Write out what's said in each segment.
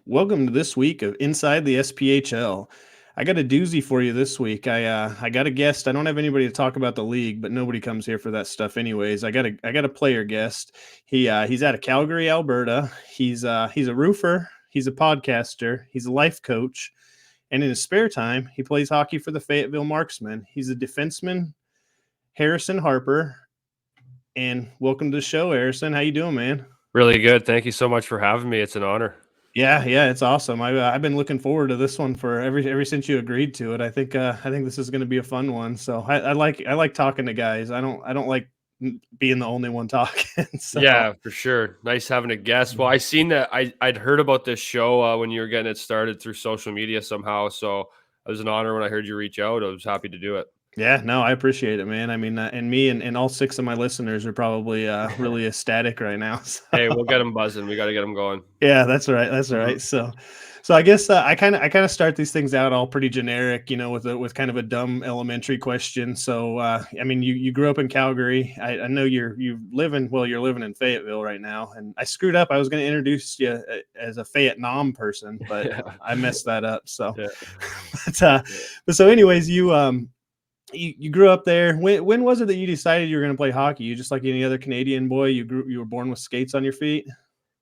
Welcome to this week of Inside the SPHL. I got a doozy for you this week. I got a guest. I don't have anybody to talk about the league, but nobody comes here for that stuff anyways. I got a player guest. He's out of Calgary, Alberta. He's a roofer. He's a podcaster. He's a life coach, and in his spare time, he plays hockey for the Fayetteville Marksmen. He's a defenseman, Harrison Harper. And welcome to the show, Harrison. How you doing, man? Really good. Thank you so much for having me. It's an honor. Yeah, it's awesome. I've been looking forward to this one for ever since you agreed to it. I think this is going to be a fun one. So I like talking to guys. I don't like being the only one talking. So Yeah, for sure. Nice having a guest. Well, I seen that I'd heard about this show when you were getting it started through social media somehow. So it was an honor when I heard you reach out. I was happy to do it. yeah, no, I appreciate it, man. I mean, and me and all 6 of my listeners are probably really ecstatic right now. So. Hey, we'll get them buzzing. We got to get them going. Yeah, that's right. That's right. So I guess I kind of start these things out all pretty generic, with kind of a dumb elementary question. So I mean, you grew up in Calgary. I know you're living in Fayetteville right now, and I screwed up. I was going to introduce you as a Vietnam person, but Yeah. I messed that up. So, Yeah. but so anyways, you grew up there. When was it that you decided you were going to play hockey? You just like any other Canadian boy, you were born with skates on your feet.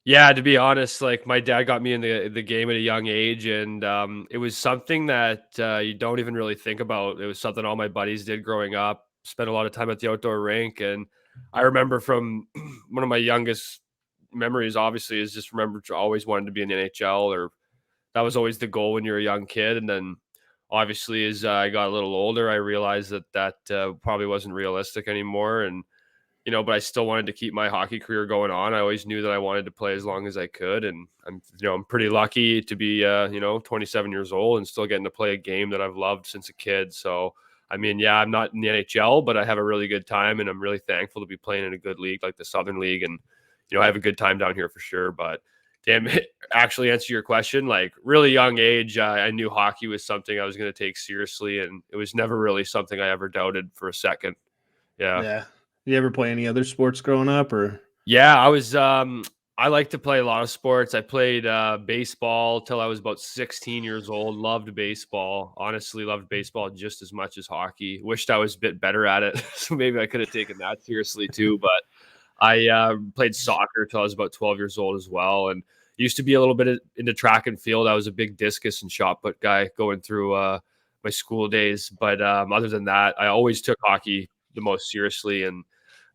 Yeah, to be honest, like my dad got me in the game at a young age, and it was something that you don't even really think about. It was something all my buddies did growing up. Spent a lot of time at the outdoor rink, and I remember from one of my youngest memories, obviously, is just remember always wanted to be in the NHL, or that was always the goal when you're a young kid. And then, obviously, as I got a little older, I realized that probably wasn't realistic anymore, and but I still wanted to keep my hockey career going on. I always knew that I wanted to play as long as I could. And I'm pretty lucky to be, 27 years old and still getting to play a game that I've loved since a kid. So, I mean, yeah, I'm not in the NHL, but I have a really good time, and I'm really thankful to be playing in a good league like the Southern League. And, I have a good time down here for sure. But damn it, actually answer your question, like really young age, I knew hockey was something I was going to take seriously. And it was never really something I ever doubted for a second. Yeah. Yeah. You ever play any other sports growing up, or? Yeah, I like to play a lot of sports. I played baseball till I was about 16 years old. Loved baseball. Honestly, loved baseball just as much as hockey. Wished I was a bit better at it. So maybe I could have taken that seriously too. But I played soccer till I was about 12 years old as well. And used to be a little bit into track and field. I was a big discus and shot put guy going through my school days. But other than that, I always took hockey the most seriously. And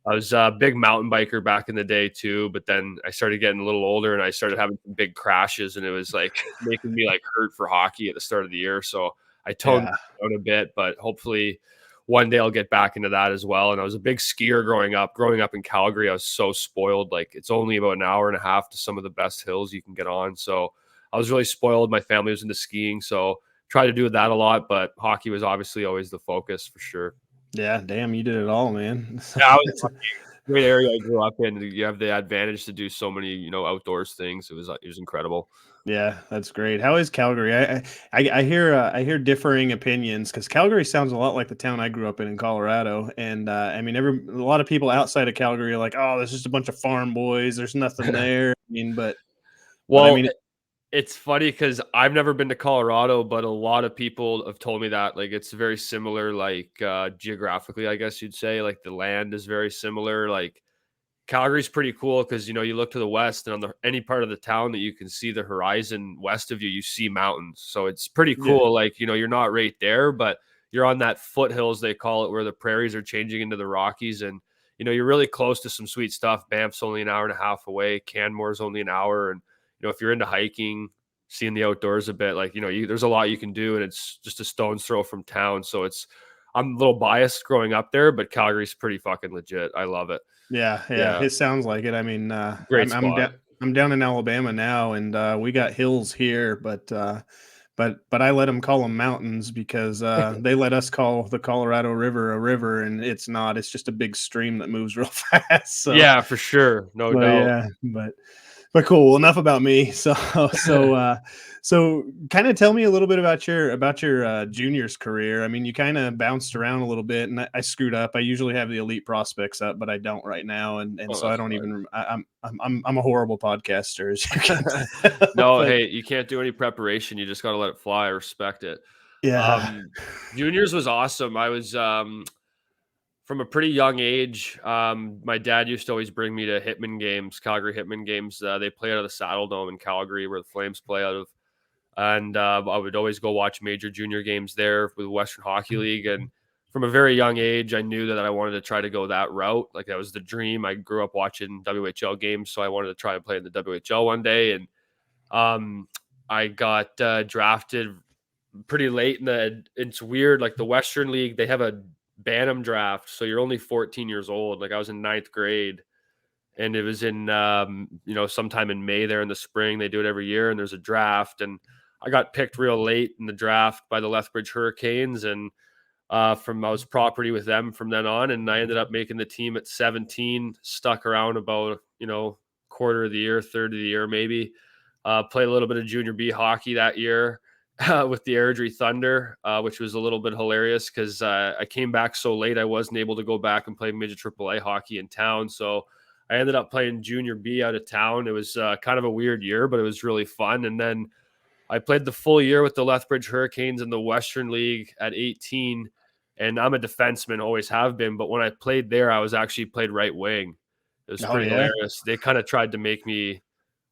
I was a big mountain biker back in the day too, but then I started getting a little older and I started having some big crashes, and it was like making me like hurt for hockey at the start of the year. So I toned down a bit, but hopefully one day I'll get back into that as well. And I was a big skier growing up. Growing up in Calgary, I was so spoiled. Like it's only about an hour and a half to some of the best hills you can get on. So I was really spoiled. My family was into skiing, so tried to do that a lot, but hockey was obviously always the focus for sure. Yeah, damn, you did it all, man. Yeah, I was lucky. Great area I grew up in. You have the advantage to do so many, outdoors things. It was incredible. Yeah, that's great. How is Calgary? I hear differing opinions, because Calgary sounds a lot like the town I grew up in Colorado, and I mean, a lot of people outside of Calgary are like, "Oh, there's just a bunch of farm boys. There's nothing there." I mean, but I Well, mean, it's funny because I've never been to Colorado, but a lot of people have told me that like it's very similar, like geographically, I guess you'd say, like the land is very similar. Like Calgary's pretty cool because you look to the west, and on any part of the town that you can see the horizon west of you, you see mountains. So it's pretty yeah, cool. Like you're not right there, but you're on that foothills they call it, where the prairies are changing into the Rockies, and you're really close to some sweet stuff. Banff's only an hour and a half away. Canmore's only an hour, and if you're into hiking, seeing the outdoors a bit, like there's a lot you can do, and it's just a stone's throw from town. So I'm a little biased growing up there, but Calgary's pretty fucking legit. I love it. yeah. Yeah. It sounds like it. I mean, Great I'm spot. I'm down in Alabama now, and we got hills here, but I let them call them mountains because they let us call the Colorado River a river, and it's not. It's just a big stream that moves real fast. So Yeah, for sure. No but doubt. yeah, But cool. Enough about me. So kind of tell me a little bit about your juniors career. I mean, you kind of bounced around a little bit, and I screwed up. I usually have the elite prospects up, but I don't right now, and Oh, so I that's don't fine. even. I'm a horrible podcaster, as you can tell. No, But hey, you can't do any preparation. You just got to let it fly. I respect it. yeah, Um, Juniors was awesome. I was from a pretty young age. My dad used to always bring me to Hitman games, Calgary Hitman games. They play out of the Saddle Dome in Calgary, where the Flames play out of. And I would always go watch major junior games there with Western Hockey League. And from a very young age, I knew that I wanted to try to go that route. Like that was the dream. I grew up watching WHL games, so I wanted to try and play in the WHL one day. And um, I got drafted pretty late in the. It's weird, like the Western League, they have a Bantam draft, so you're only 14 years old. Like I was in ninth grade, and it was in sometime in May there in the spring. They do it every year, and there's a draft, and I got picked real late in the draft by the Lethbridge Hurricanes, and from I was property with them from then on, and I ended up making the team at 17. Stuck around about quarter of the year, third of the year maybe. Played a little bit of junior B hockey that year with the Airdrie Thunder, which was a little bit hilarious because I came back so late I wasn't able to go back and play midget AAA hockey in town. So I ended up playing junior B out of town. It was kind of a weird year, but it was really fun. And then I played the full year with the Lethbridge Hurricanes in the Western League at 18. And I'm a defenseman, always have been. But when I played there, I was actually played right wing. It was oh pretty yeah, hilarious. They kind of tried to make me,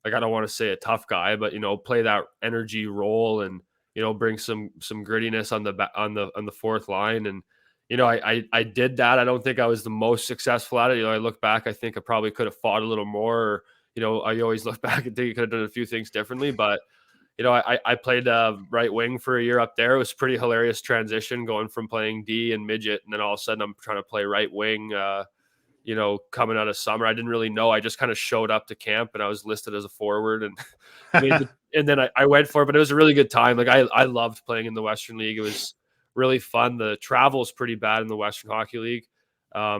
like, I don't want to say a tough guy, but play that energy role and bring some grittiness on the fourth line. And I did that. I don't think I was the most successful at it. I look back, I think I probably could have fought a little more. Or, I always look back and think you could have done a few things differently. But I played right wing for a year up there. It was pretty hilarious transition going from playing D and midget, and then all of a sudden I'm trying to play right wing. Coming out of summer, I didn't really know. I just kind of showed up to camp and I was listed as a forward and and then I went for it. But it was a really good time. Like I loved playing in the Western League. It was really fun. The travel is pretty bad in the Western Hockey League. I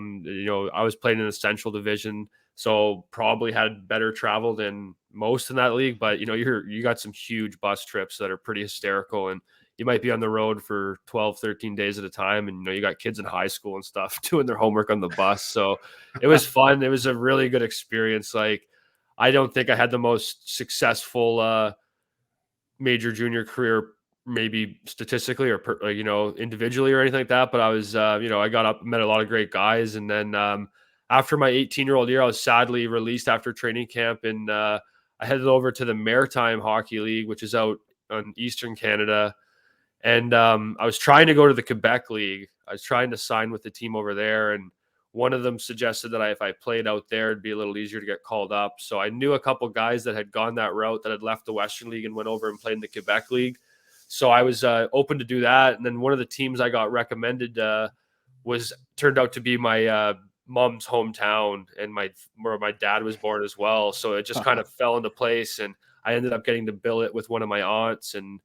was playing in the Central Division, so probably had better travel than most in that league. But you got some huge bus trips that are pretty hysterical, and you might be on the road for 12, 13 days at a time. And, you got kids in high school and stuff doing their homework on the bus. So it was fun. It was a really good experience. Like, I don't think I had the most successful major junior career, maybe statistically or individually or anything like that. But I was, I got up, met a lot of great guys. And then after my 18-year-old year, I was sadly released after training camp. And I headed over to the Maritime Hockey League, which is out in Eastern Canada. And I was trying to go to the Quebec League. I was trying to sign with the team over there. And one of them suggested that if I played out there, it'd be a little easier to get called up. So I knew a couple guys that had gone that route, that had left the Western League and went over and played in the Quebec League. So I was open to do that. And then one of the teams I got recommended turned out to be my mom's hometown, and where my dad was born as well. So it just kind of fell into place, and I ended up getting to bill it with one of my aunts and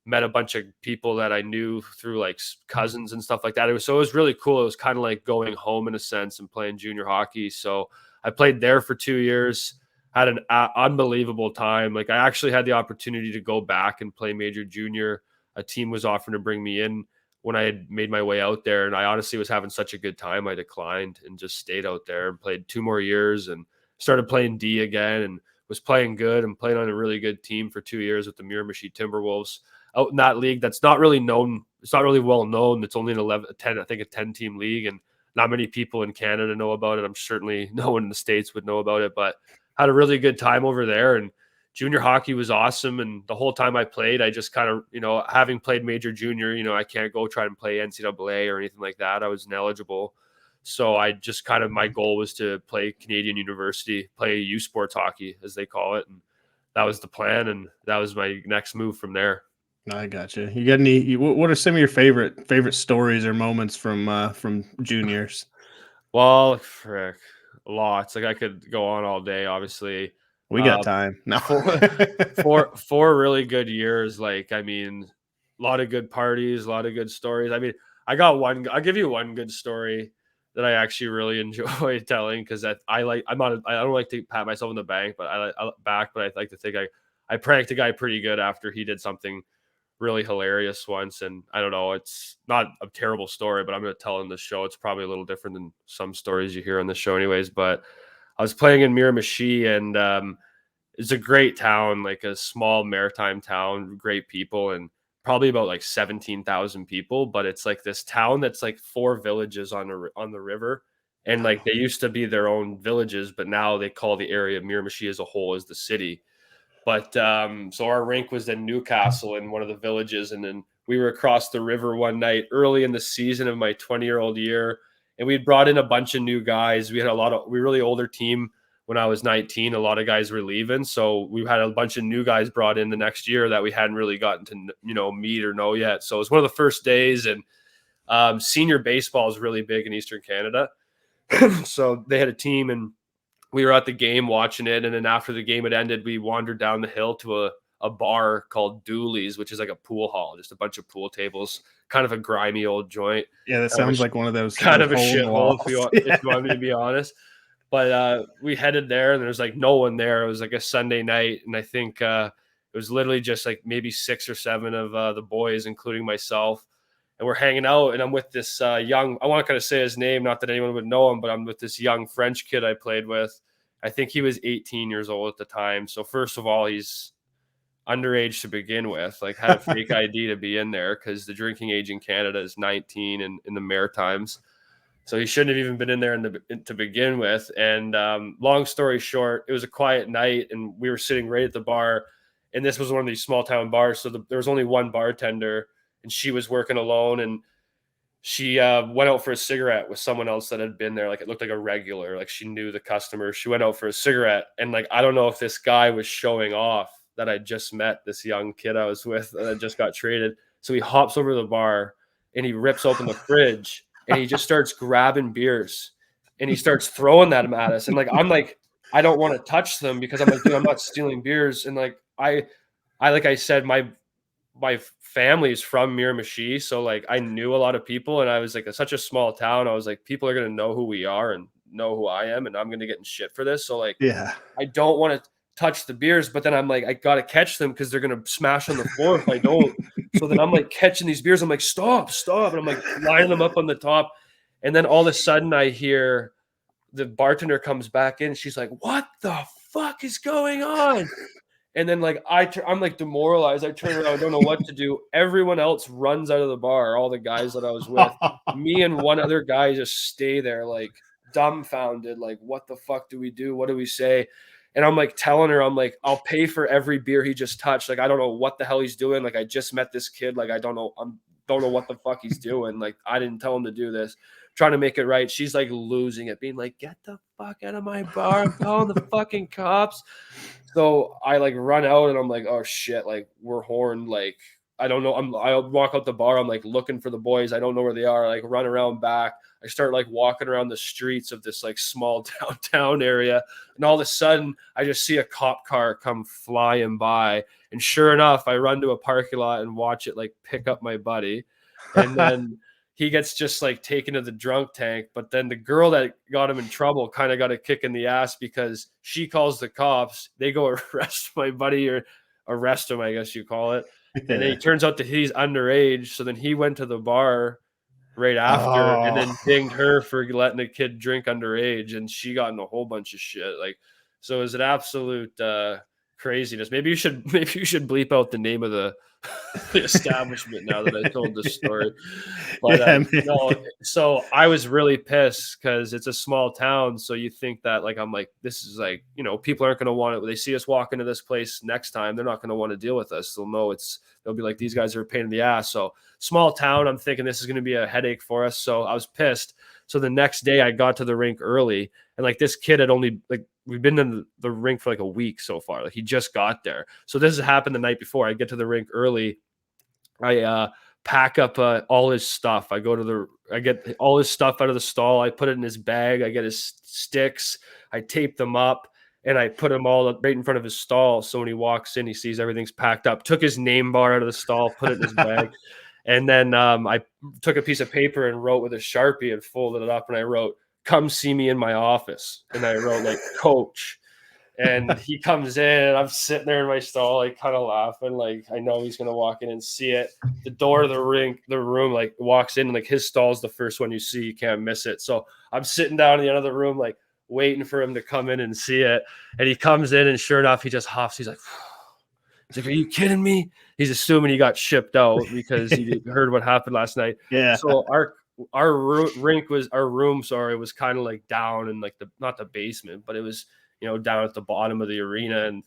met a bunch of people that I knew through like cousins and stuff like that. It was really cool. It was kind of like going home in a sense and playing junior hockey. So I played there for 2 years, had an unbelievable time. Like I actually had the opportunity to go back and play major junior. A team was offering to bring me in when I had made my way out there. And I honestly was having such a good time. I declined and just stayed out there and played 2 more years and started playing D again and was playing good and played on a really good team for 2 years with the Miramichi Timberwolves out in that league. That's not really known. It's not really well known. It's only an 10-team league, and not many people in Canada know about it. I'm certainly no one in the States would know about it, but had a really good time over there. And junior hockey was awesome. And the whole time I played, I just kind of, having played major junior, I can't go try and play NCAA or anything like that. I was ineligible. So I just kind of, my goal was to play Canadian University, play U Sports hockey, as they call it. And that was the plan. And that was my next move from there. I gotcha. You got any? What are some of your favorite stories or moments from juniors? Well, frick, lots. Like I could go on all day. Obviously, We got time. No. four really good years. Like I mean, a lot of good parties, a lot of good stories. I mean, I got one. I'll give you one good story. that I actually really enjoy telling, because I don't like to pat myself in the back, but I like to think I pranked a guy pretty good after he did something really hilarious once. And I don't know, it's not a terrible story, but I'm going to tell in the show. It's probably a little different than some stories you hear on the show anyways. But I was playing in Miramichi, and it's a great town, like a small maritime town, great people, and probably about like 17,000 people. But it's like this town that's like 4 villages on the river. And like they used to be their own villages, but now they call the area Miramichi as a whole as the city. But so our rink was in Newcastle, in one of the villages, and then we were across the river one night early in the season of my 20-year-old year, and we'd brought in a bunch of new guys. We were really older team when I was 19. A lot of guys were leaving, so we had a bunch of new guys brought in the next year that we hadn't really gotten to meet or know yet. So it was one of the first days, and senior baseball is really big in Eastern Canada. So they had a team, and we were at the game watching it, and then after the game had ended, we wandered down the hill to a bar called Dooley's, which is like a pool hall, just a bunch of pool tables, kind of a grimy old joint. Yeah, that sounds like one of those kind of a hole in the shithole, walls. if you want me to be honest. But we headed there, and there's like no one there. It was like a Sunday night, and I think it was literally just like maybe 6 or 7 of the boys, including myself. And we're hanging out, and I'm with this young, I want to kind of say his name, not that anyone would know him, but I'm with this young French kid I played with. I think he was 18 years old at the time. So first of all, he's underage to begin with, like had a fake ID to be in there, because the drinking age in Canada is 19 and in the Maritimes. So he shouldn't have even been in there to begin with. And long story short, it was a quiet night, and we were sitting right at the bar. And this was one of these small town bars. So there was only one bartender, and she was working alone. And she went out for a cigarette with someone else that had been there. Like it looked like a regular, like she knew the customer. She went out for a cigarette. And like, I don't know if this guy was showing off that I just met this young kid I was with that just got traded. So he hops over to the bar, and he rips open the fridge, and he just starts grabbing beers, and he starts throwing them at us. And like, I'm like, I don't want to touch them, because I'm like, dude, I'm not stealing beers. And like, like I said, my family is from Miramichi, so like I knew a lot of people, and I was like, such a small town. I was like, people are gonna know who we are and know who I am, and I'm gonna get in shit for this. So like, Yeah, I don't want to touch the beers, but then I'm like, I gotta catch them, because they're gonna smash on the floor if I don't. So then I'm like catching these beers. I'm like, stop, and I'm like lining them up on the top, and then all of a sudden I hear the bartender comes back in. She's like, "What the fuck is going on?" And then like I'm like demoralized. I turn around, I don't know what to do. Everyone else runs out of the bar. All the guys that I was with, me and one other guy just stay there like dumbfounded. Like, what the fuck do we do? What do we say? And I'm like telling her, I'm like, I'll pay for every beer he just touched. Like, I don't know what the hell he's doing. Like, I just met this kid. Like, I don't know what the fuck he's doing. Like, I didn't tell him to do this. Trying to make it right. She's like losing it, being like, get the fuck out of my bar. I'm calling the fucking cops. So I like run out, and I'm like, oh shit, like we're horned. Like, I don't know. I walk out the bar. I'm like looking for the boys. I don't know where they are. I like run around back. I start like walking around the streets of this like small downtown area. And all of a sudden I just see a cop car come flying by. And sure enough, I run to a parking lot and watch it like pick up my buddy. And then he gets just like taken to the drunk tank. But then the girl that got him in trouble kind of got a kick in the ass, because she calls the cops. They go arrest my buddy, or arrest him, I guess you call it. And then it turns out that he's underage. So then he went to the bar right after and then dinged her for letting a kid drink underage. And she got in a whole bunch of shit. Like, so it was an absolute craziness. Maybe you should bleep out the name of the establishment now that I told this story. But no, so I was really pissed, because it's a small town. So you think that like, I'm like, this is like, people aren't going to want it. When they see us walk into this place next time, they're not going to want to deal with us. They'll know they'll be like, these guys are a pain in the ass. So small town, I'm thinking this is going to be a headache for us. So I was pissed. So the next day I got to the rink early, and like this kid had only like, we've been in the rink for like a week so far. Like he just got there. So this has happened the night before. I get to the rink early. I pack up all his stuff. I get all his stuff out of the stall. I put it in his bag. I get his sticks. I tape them up, and I put them all right in front of his stall. So when he walks in, he sees everything's packed up. Took his name bar out of the stall, put it in his bag. And then I took a piece of paper and wrote with a Sharpie and folded it up, and I wrote, "Come see me in my office." And I wrote like coach. And he comes in, and I'm sitting there in my stall, like kind of laughing, like I know he's gonna walk in and see it. The door of the room, like walks in, and like his stall's the first one you see, you can't miss it. So I'm sitting down in the end of the room, like waiting for him to come in and see it. And he comes in, and sure enough, he just huffs. He's like, "Are you kidding me?" He's assuming he got shipped out because he heard what happened last night. Yeah. So our room, was kind of like down in like not the basement, but it was, down at the bottom of the arena. And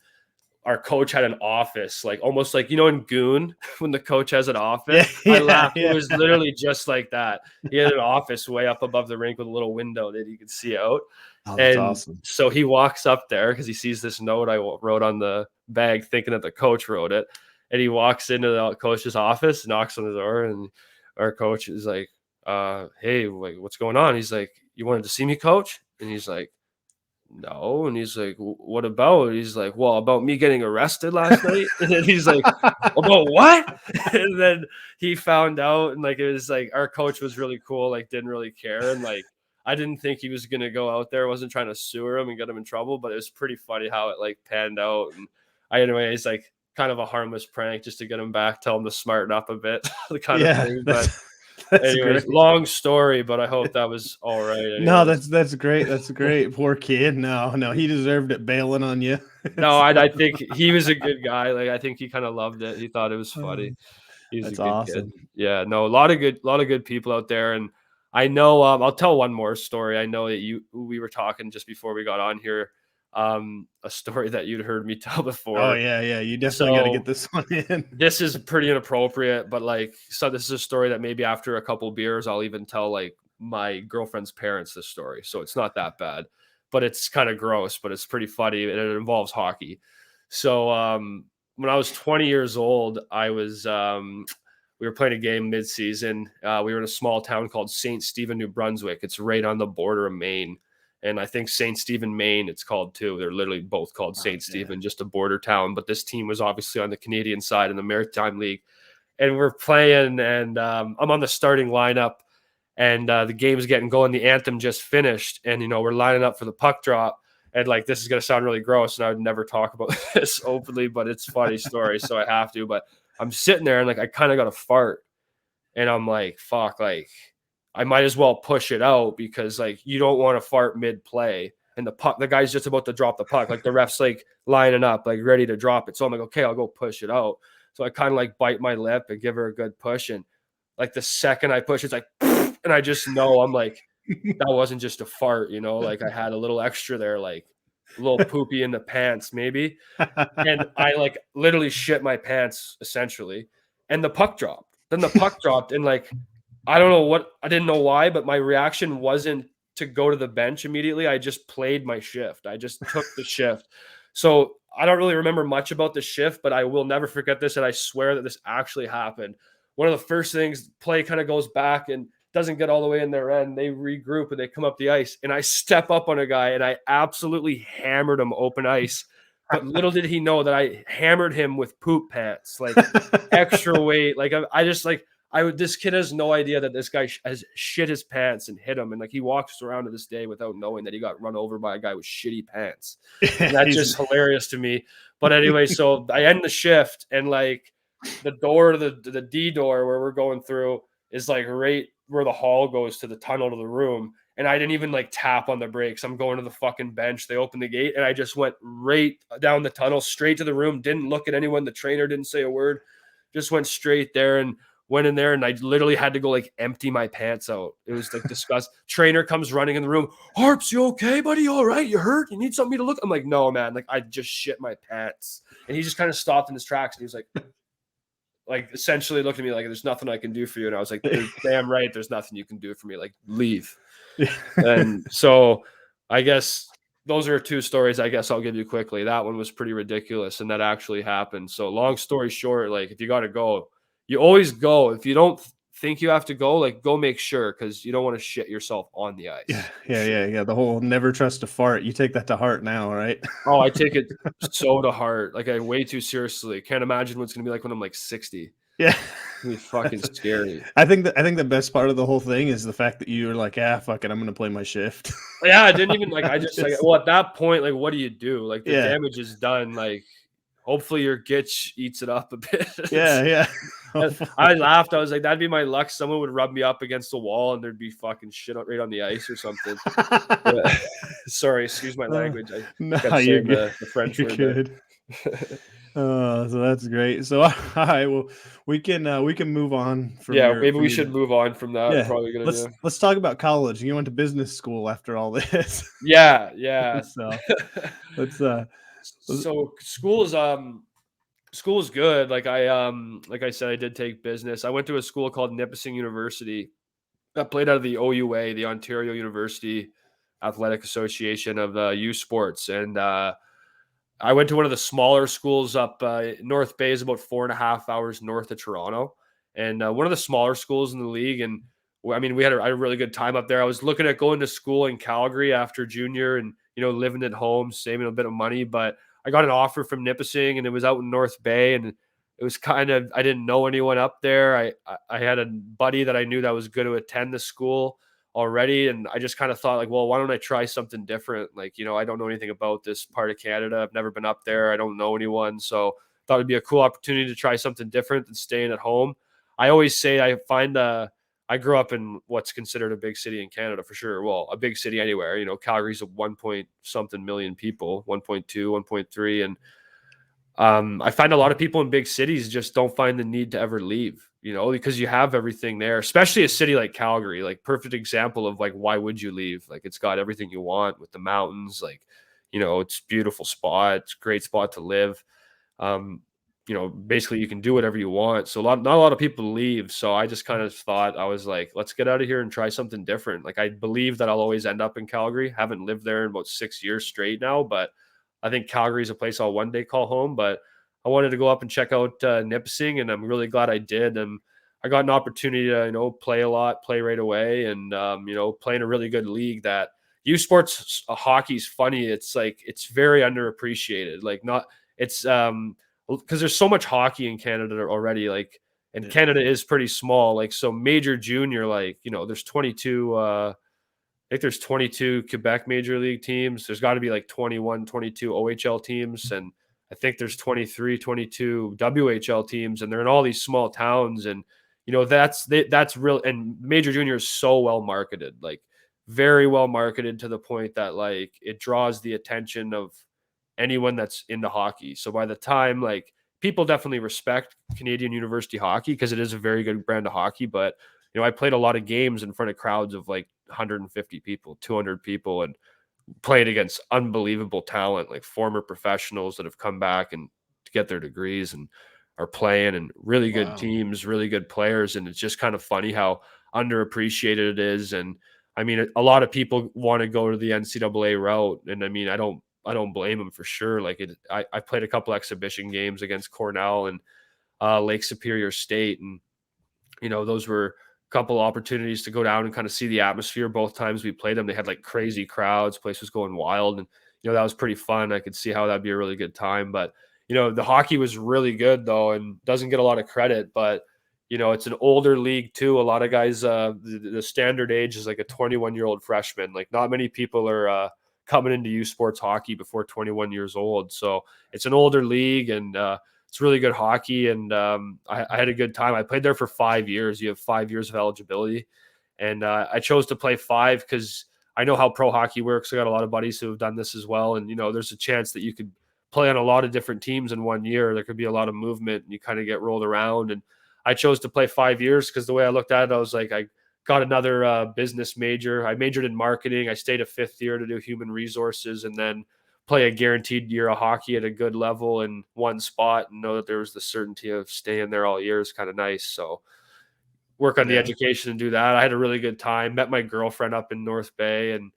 our coach had an office, like almost like, in Goon, when the coach has an office. I laughed. It was literally just like that. He had an office way up above the rink with a little window that you could see out. Oh, that's and awesome. So he walks up there because he sees this note I wrote on the bag, thinking that the coach wrote it. And he walks into the coach's office, knocks on the door, and our coach is like, "Hey, what's going on?" He's like, "You wanted to see me, coach?" And he's like, "No." And he's like, "What about?" He's like, "Well, about me getting arrested last night." And then he's like, "About what?" And then he found out, and like it was like our coach was really cool, like didn't really care, and like I didn't think he was gonna go out there. I wasn't trying to sue him and get him in trouble, but it was pretty funny how it like panned out. And anyways, like kind of a harmless prank just to get him back, tell him to smarten up a bit, the kind of thing. But anyways, great. long story, but I hope that was all right. Anyways. No, that's great. That's great. Poor kid. No, he deserved it bailing on you. No, I think he was a good guy. Like I think he kind of loved it. He thought it was funny. He's a That's good awesome. kid. Yeah, no, a lot of good people out there. And I know I'll tell one more story. I know that we were talking just before we got on here. A story that you'd heard me tell before. Oh yeah. You definitely got to get this one in. This is pretty inappropriate, but like, so this is a story that maybe after a couple beers, I'll even tell like my girlfriend's parents this story. So it's not that bad, but it's kind of gross, but it's pretty funny. And it involves hockey. So, when I was 20 years old, we were playing a game mid-season. We were in a small town called St. Stephen, New Brunswick. It's right on the border of Maine. And I think St. Stephen, Maine, it's called too. They're literally both called St. Stephen, just a border town. But this team was obviously on the Canadian side in the Maritime League. And we're playing, and I'm on the starting lineup, and the game's getting going. The anthem just finished, and, we're lining up for the puck drop. And like, this is going to sound really gross, and I would never talk about this openly, but it's a funny story, so I have to. But I'm sitting there, and like, I kind of got a fart, and I'm like, fuck, like, I might as well push it out, because like you don't want to fart mid play, and the guy's just about to drop the puck. Like the ref's like lining up, like ready to drop it. So I'm like, okay, I'll go push it out. So I kind of like bite my lip and give her a good push. And like the second I push, it's like, and I just know, I'm like, that wasn't just a fart, like I had a little extra there, like a little poopy in the pants, maybe. And I like literally shit my pants essentially. And the puck dropped. Then the puck dropped, and like, I didn't know why, but my reaction wasn't to go to the bench immediately. I just played my shift. I just took the shift. So I don't really remember much about the shift, but I will never forget this. And I swear that this actually happened. One of the first things, play kind of goes back and doesn't get all the way in their end. They regroup and they come up the ice, and I step up on a guy and I absolutely hammered him open ice. But little did he know that I hammered him with poop pants, like extra weight. Like I just like, this kid has no idea that this guy has shit his pants and hit him. And like, he walks around to this day without knowing that he got run over by a guy with shitty pants. And that's just hilarious to me. But anyway, so I end the shift, and like the door, the D door where we're going through is like right where the hall goes to the tunnel to the room. And I didn't even like tap on the brakes. I'm going to the fucking bench. They opened the gate, and I just went right down the tunnel, straight to the room. Didn't look at anyone. The trainer didn't say a word. Just went straight there and went in there, and I literally had to go like empty my pants out. It was like disgusting. Trainer comes running in the room. "Harps, you okay, buddy? You all right? You hurt? You need something to look?" I'm like, "No, man. Like, I just shit my pants." And he just kind of stopped in his tracks, and he was like essentially looked at me like, "There's nothing I can do for you." And I was like, "Damn right, there's nothing you can do for me. Like, leave." And so I guess those are two stories I guess I'll give you quickly. That one was pretty ridiculous, and that actually happened. So long story short, like, if you got to go, you always go. If you don't think you have to go, like, go make sure, because you don't want to shit yourself on the ice. Yeah. The whole never trust a fart. You take that to heart now, right? Oh, I take it so to heart. Like, I way too seriously. Can't imagine what it's going to be like when I'm like 60. Yeah. It'd be fucking scary. I think the best part of the whole thing is the fact that you were like, fuck it, I'm gonna play my shift. Yeah, I didn't even I just well, at that point, what do you do? Like, the Yeah. damage is done. Like, hopefully your gitch eats it up a bit. Yeah. I laughed. I was like, that'd be my luck. Someone would rub me up against the wall and there'd be fucking shit right on the ice or something. Yeah. Sorry, excuse my language. I No, kept you're saying good. the French You're word there. good. So that's great. So all right, well, we can move on from Yeah, your maybe we should move on from that. yeah. Probably a good idea. Let's talk about college. You went to business school after all this. Yeah, yeah. So let's let's- So school is good. Like I said, I did take business. I went to a school called Nipissing University. I played out of the OUA, the Ontario University Athletic Association of youth sports, and I went to one of the smaller schools up North Bay, is about 4.5 hours north of Toronto, and one of the smaller schools in the league. And I mean, we had a really good time up there. I was looking at going to school in Calgary after junior, and living at home, saving a bit of money, but I got an offer from Nipissing, and it was out in North Bay, and it was kind of, I didn't know anyone up there. I had a buddy that I knew that was going to attend the school already, and I just kind of thought, like, well, why don't I try something different? Like, I don't know anything about this part of Canada. I've never been up there. I don't know anyone, so thought it'd be a cool opportunity to try something different than staying at home. I always say I grew up in what's considered a big city in Canada for sure. Well, a big city anywhere. Calgary's a 1 point something million people, 1.2, 1.3, and I find a lot of people in big cities just don't find the need to ever leave, because you have everything there, especially a city like Calgary, like perfect example of like, why would you leave? Like, it's got everything you want with the mountains, like, it's a beautiful spot. It's a great spot to live. Um, basically you can do whatever you want. So not a lot of people leave. So I just kind of thought, I was like, let's get out of here and try something different. Like, I believe that I'll always end up in Calgary. Haven't lived there in about 6 years straight now, but I think Calgary is a place I'll one day call home. But I wanted to go up and check out Nipissing, and I'm really glad I did. And I got an opportunity to, play a lot, play right away, and play in a really good league. That youth sports hockey is funny. It's like, it's very underappreciated. Like, not it's because there's so much hockey in Canada already. Like, and Canada is pretty small. Like, so major, junior, like, there's 22. I think there's 22 Quebec Major League teams. There's got to be like 21, 22 OHL teams. And I think there's 23, 22 WHL teams. And they're in all these small towns. And, that's real. And Major Junior is so well marketed, like very well marketed, to the point that like it draws the attention of anyone that's into hockey. So by the time, like, people definitely respect Canadian university hockey because it is a very good brand of hockey. But I played a lot of games in front of crowds of like 150 people, 200 people, and played against unbelievable talent, like former professionals that have come back and to get their degrees and are playing, and really good teams, really good players. And it's just kind of funny how underappreciated it is. And I mean, a lot of people want to go to the NCAA route. And I mean, I don't blame them for sure. Like, I played a couple exhibition games against Cornell and Lake Superior State, and those were a couple opportunities to go down and kind of see the atmosphere. Both times we played them, they had like crazy crowds, place was going wild, and that was pretty fun. I could see how that'd be a really good time. But the hockey was really good though, and doesn't get a lot of credit. But it's an older league too. A lot of guys, the standard age is like a 21-year-old freshman. Like, not many people are coming into youth sports hockey before 21 years old. So it's an older league, and it's really good hockey. And I had a good time. I played there for 5 years. You have 5 years of eligibility. And I chose to play 5 because I know how pro hockey works. I got a lot of buddies who have done this as well. And, there's a chance that you could play on a lot of different teams in 1 year. There could be a lot of movement, and you kind of get rolled around. And I chose to play 5 years because the way I looked at it, I was like, I got another business major. I majored in marketing. I stayed a 5th year to do human resources, and then play a guaranteed year of hockey at a good level in one spot, and know that there was the certainty of staying there all year is kind of nice. So work on the education and do that. I had a really good time. Met my girlfriend up in North Bay, and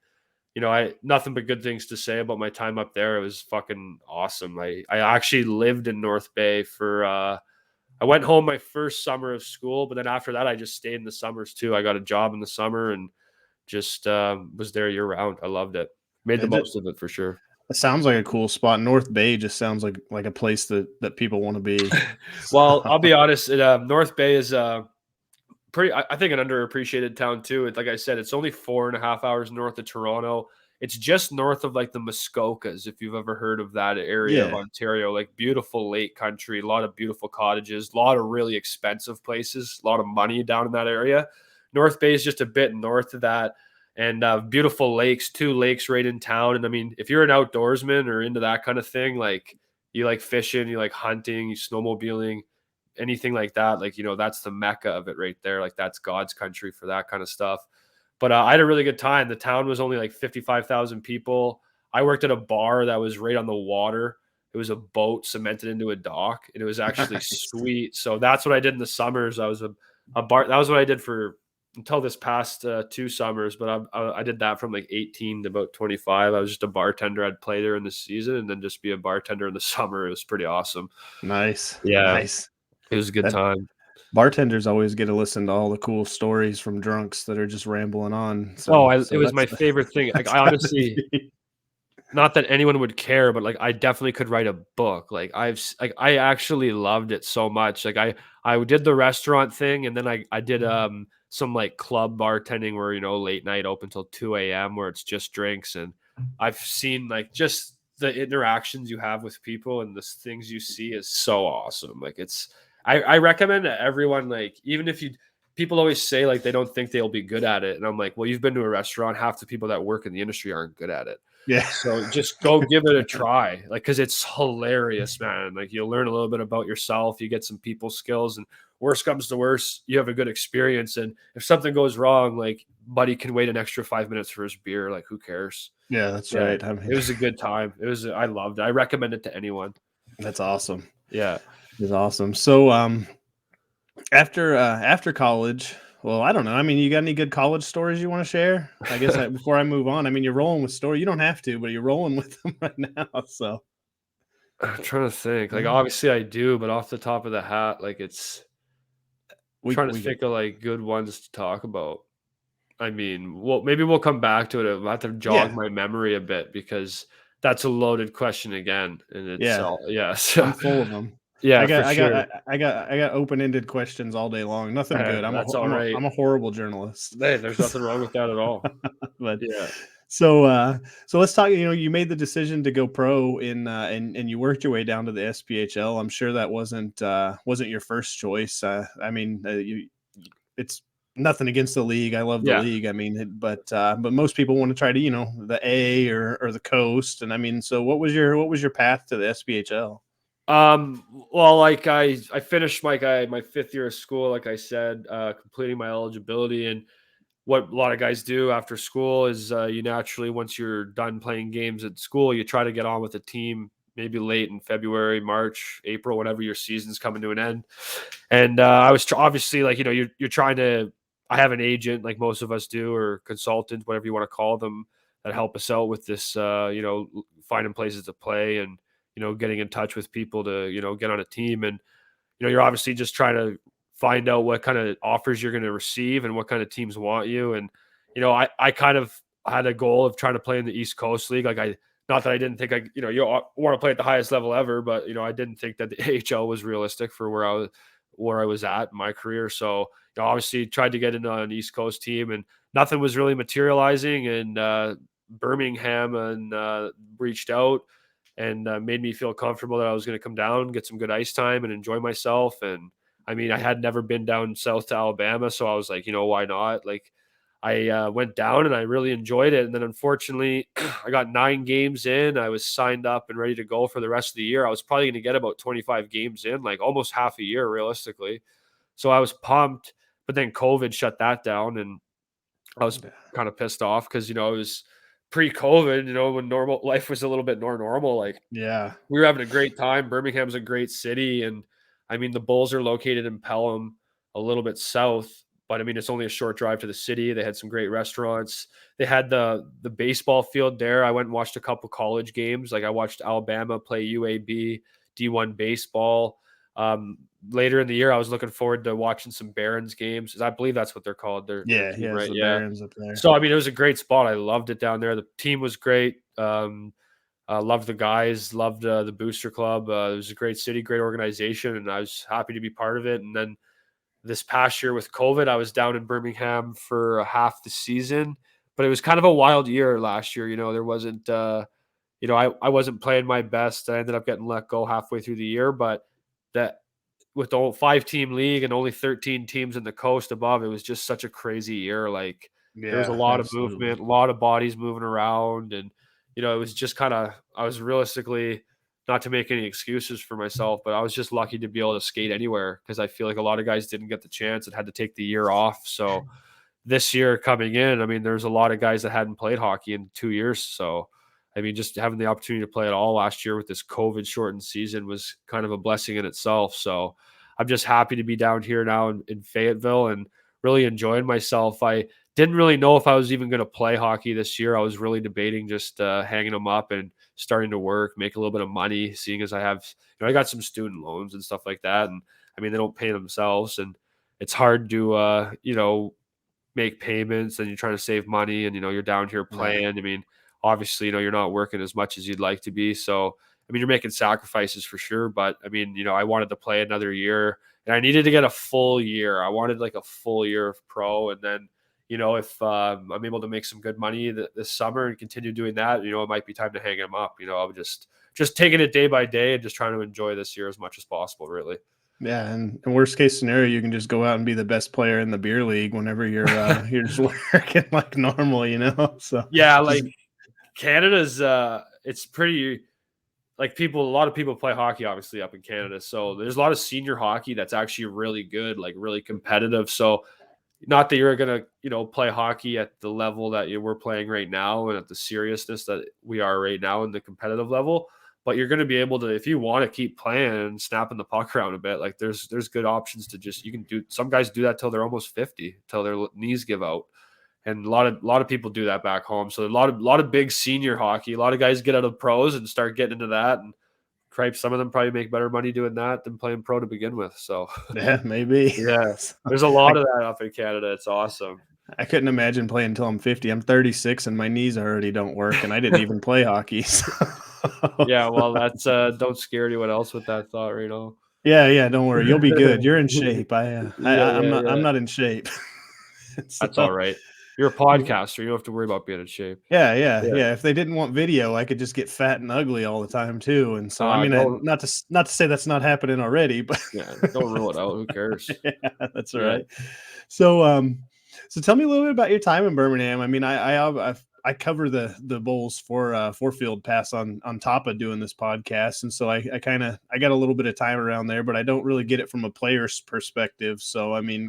I nothing but good things to say about my time up there. It was fucking awesome. I actually lived in North Bay for I went home my first summer of school, but then after that I just stayed in the summers too. I got a job in the summer and just was there year round. I loved it. Made the most of it for sure. It sounds like a cool spot. North Bay just sounds like a place that people want to be. Well, So, I'll be honest, North Bay is pretty, I think, an underappreciated town too. Like I said, it's only 4.5 hours north of Toronto. It's just north of like the Muskokas, if you've ever heard of that area of yeah. Ontario. Like beautiful lake country, a lot of beautiful cottages, a lot of really expensive places, a lot of money down in that area. North Bay is just a bit north of that, and beautiful lakes, 2 lakes right in town. And I mean, if you're an outdoorsman or into that kind of thing, like you like fishing, you like hunting, you snowmobiling, anything like that, like, that's the mecca of it right there. Like that's God's country for that kind of stuff. But I had a really good time. The town was only like 55,000 people. I worked at a bar that was right on the water. It was a boat cemented into a dock, and it was actually Nice. sweet. So that's what I did in the summers. I was a bar. That was what I did for until this past 2 summers. But I did that from like 18 to about 25. I was just a bartender. I'd play there in the season and then just be a bartender in the summer. It was pretty awesome. Nice. Yeah, Nice. it was a good That time. bartenders always get to listen to all the cool stories from drunks that are just rambling on. Oh, So it so was my favorite thing. Like, that's I gotta honestly, be not that anyone would care, but like I definitely could write a book. Like I actually loved it so much. Like I did the restaurant thing, and then I did some like club bartending where, late night open till 2 a.m. where it's just drinks. And I've seen like just the interactions you have with people and the things you see is so awesome. Like I recommend that everyone, like, even if people always say like they don't think they'll be good at it. And I'm like, well, you've been to a restaurant. Half the people that work in the industry aren't good at it. yeah. So just go give it a try, like, because it's hilarious, man. Like, you'll learn a little bit about yourself. You get some people skills, and worst comes to worst, you have a good experience. And if something goes wrong, like, buddy can wait an extra 5 minutes for his beer. Like, who cares? Yeah, that's Yeah, right. I mean, it was a good time. I loved it. I recommend it to anyone. that's awesome. Yeah. It's awesome. So, after college, well, I don't know. I mean, you got any good college stories you want to share? I guess before I move on, I mean, you're rolling with story. You don't have to, but you're rolling with them right now. So I'm trying to think. Like, obviously I do, but off the top of the hat, like, it's trying to we get think of like good ones to talk about. I mean, well, maybe we'll come back to it. I'll have to jog yeah, my memory a bit because that's a loaded question again, and it's yeah. all yeah. I'm So full of them. yeah, for sure. I got open-ended questions all day long. Nothing good. That's all right. I'm a horrible journalist. Hey, there's nothing wrong with that at all. But Yeah. so so let's talk. You made the decision to go pro in and you worked your way down to the SPHL. I'm sure that wasn't your first choice. I mean, it's nothing against the league. I love the Yeah. league. I mean, but most people want to try to the A or the coast. And I mean, so what was your path to the SPHL? Well, like I finished my 5th year of school, like I said, completing my eligibility. And what a lot of guys do after school is you naturally, once you're done playing games at school, you try to get on with a team maybe late in February, March, April, whenever your season's coming to an end. And I was obviously, like, you're trying to, I have an agent like most of us do, or consultant, whatever you want to call them, that help us out with this, finding places to play and, getting in touch with people to, get on a team. And, you're obviously just trying to find out what kind of offers you're going to receive and what kind of teams want you. And, I kind of had a goal of trying to play in the East Coast League. Like, not that I didn't think you want to play at the highest level ever, but, I didn't think that the AHL was realistic for where I was at in my career. So, obviously tried to get into an East Coast team, and nothing was really materializing. And Birmingham reached out and made me feel comfortable that I was going to come down, get some good ice time, and enjoy myself. And I mean, I had never been down south to Alabama, so I was like, why not? Like, I went down and I really enjoyed it. And then unfortunately, I got 9 games in. I was signed up and ready to go for the rest of the year. I was probably going to get about 25 games in, like almost half a year realistically. So I was pumped, but then COVID shut that down, and I was kind of pissed off because, it was pre-COVID, when normal life was a little bit more normal. Like, Yeah. we were having a great time. Birmingham's a great city. And I mean, the Bulls are located in Pelham, a little bit south, but I mean, it's only a short drive to the city. They had some great restaurants. They had the baseball field there. I went and watched a couple college games. Like, I watched Alabama play UAB D1 baseball. Later in the year, I was looking forward to watching some Barons games. I believe that's what they're called. Their Yeah. team, Yeah. It's right? the Yeah. Barons up there. So I mean, it was a great spot. I loved it down there. The team was great. Loved the guys, loved the booster club. It was a great city, great organization, and I was happy to be part of it. And then this past year with COVID, I was down in Birmingham for half the season, but it was kind of a wild year last year. There wasn't, I wasn't playing my best. I ended up getting let go halfway through the year, but that with the 5-team league and only 13 teams in the coast above, it was just such a crazy year. Like there was a Yeah, lot of absolutely. movement, a lot of bodies moving around. And, it was just I was realistically, not to make any excuses for myself, but I was just lucky to be able to skate anywhere because I feel like a lot of guys didn't get the chance and had to take the year off. So this year coming in, I mean, there's a lot of guys that hadn't played hockey in 2 years. So, I mean, just having the opportunity to play it all last year with this COVID shortened season was kind of a blessing in itself. So I'm just happy to be down here now in Fayetteville and really enjoying myself. I didn't really know if I was even going to play hockey this year. I was really debating just hanging them up and starting to work, make a little bit of money, seeing as I have, I got some student loans and stuff like that. And I mean, they don't pay themselves, and it's hard to, make payments, and you're trying to save money, and you're down here Right. playing. I mean, obviously, you're not working as much as you'd like to be. So, I mean, you're making sacrifices for sure. But I mean, I wanted to play another year, and I needed to get a full year. I wanted like a full year of pro, and then if I'm able to make some good money this summer and continue doing that, it might be time to hang him up. I'm just taking it day by day and just trying to enjoy this year as much as possible, really. Yeah, and in worst case scenario, you can just go out and be the best player in the beer league whenever you're just working like normal. So Yeah, just like Canada's it's pretty like a lot of people play hockey obviously up in Canada. So there's a lot of senior hockey that's actually really good, like really competitive. So not that you're gonna, play hockey at the level that we're playing right now and at the seriousness that we are right now in the competitive level, but you're gonna be able to, if you want to keep playing and snapping the puck around a bit, like there's good options to just, you can do, some guys do that till they're almost 50, till their knees give out. And a lot of people do that back home. So a lot of big senior hockey. A lot of guys get out of pros and start getting into that. And cripes, some of them probably make better money doing that than playing pro to begin with. So yeah, maybe. yeah, So, there's a lot of that up in Canada. It's awesome. I couldn't imagine playing until I'm 50. I'm 36 and my knees already don't work, and I didn't even play hockey. Yeah, well, that's don't scare anyone else with that thought right now. Yeah, don't worry, you'll be good. You're in shape. Yeah, I'm yeah, not. I'm yeah. not in shape. So, That's all right. You're a podcaster. You don't have to worry about being in shape. Yeah. yeah. If they didn't want video, I could just get fat and ugly all the time too. And so, I mean, Don't not to say that's not happening already, but yeah, don't rule it out. Who cares? yeah, that's all Yeah. right. So, so tell me a little bit about your time in Birmingham. I mean, I cover the Bulls for Field Pass on top of doing this podcast, and so I got a little bit of time around there, but I don't really get it from a player's perspective. So, I mean,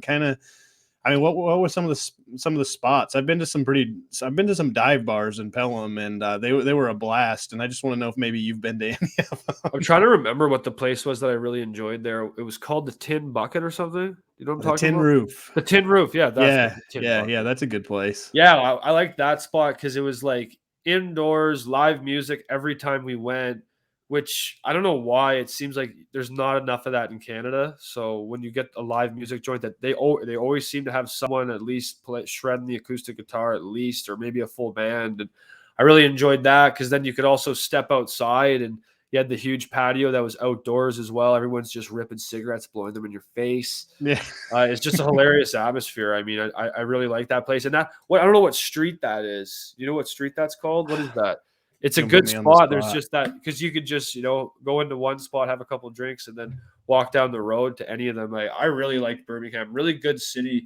what were some of the spots? I've been to some dive bars in Pelham, and they were a blast. And I just want to know if maybe you've been to any of them. I'm trying to remember what the place was that I really enjoyed there. It was called the Tin Bucket or something. You know what I'm The talking Tin about? Roof. The Tin Roof. Yeah, that's the Tin Yeah. Bucket. That's a good place. Yeah, I like that spot because it was like indoors, live music every time we went, which I don't know why. It seems like there's not enough of that in Canada. So when you get a live music joint, that they always seem to have someone at least shredding the acoustic guitar at least, or maybe a full band. And I really enjoyed that because then you could also step outside, and you had the huge patio that was outdoors as well. Everyone's just ripping cigarettes, blowing them in your face. Yeah. It's just a hilarious atmosphere. I mean, I really like that place. And I don't know what street that is. You know what street that's called? What is that? It's a Don't put good me on the spot. There's spot. just that because you could just, go into one spot, have a couple of drinks, and then walk down the road to any of them. I really like Birmingham. Really good city.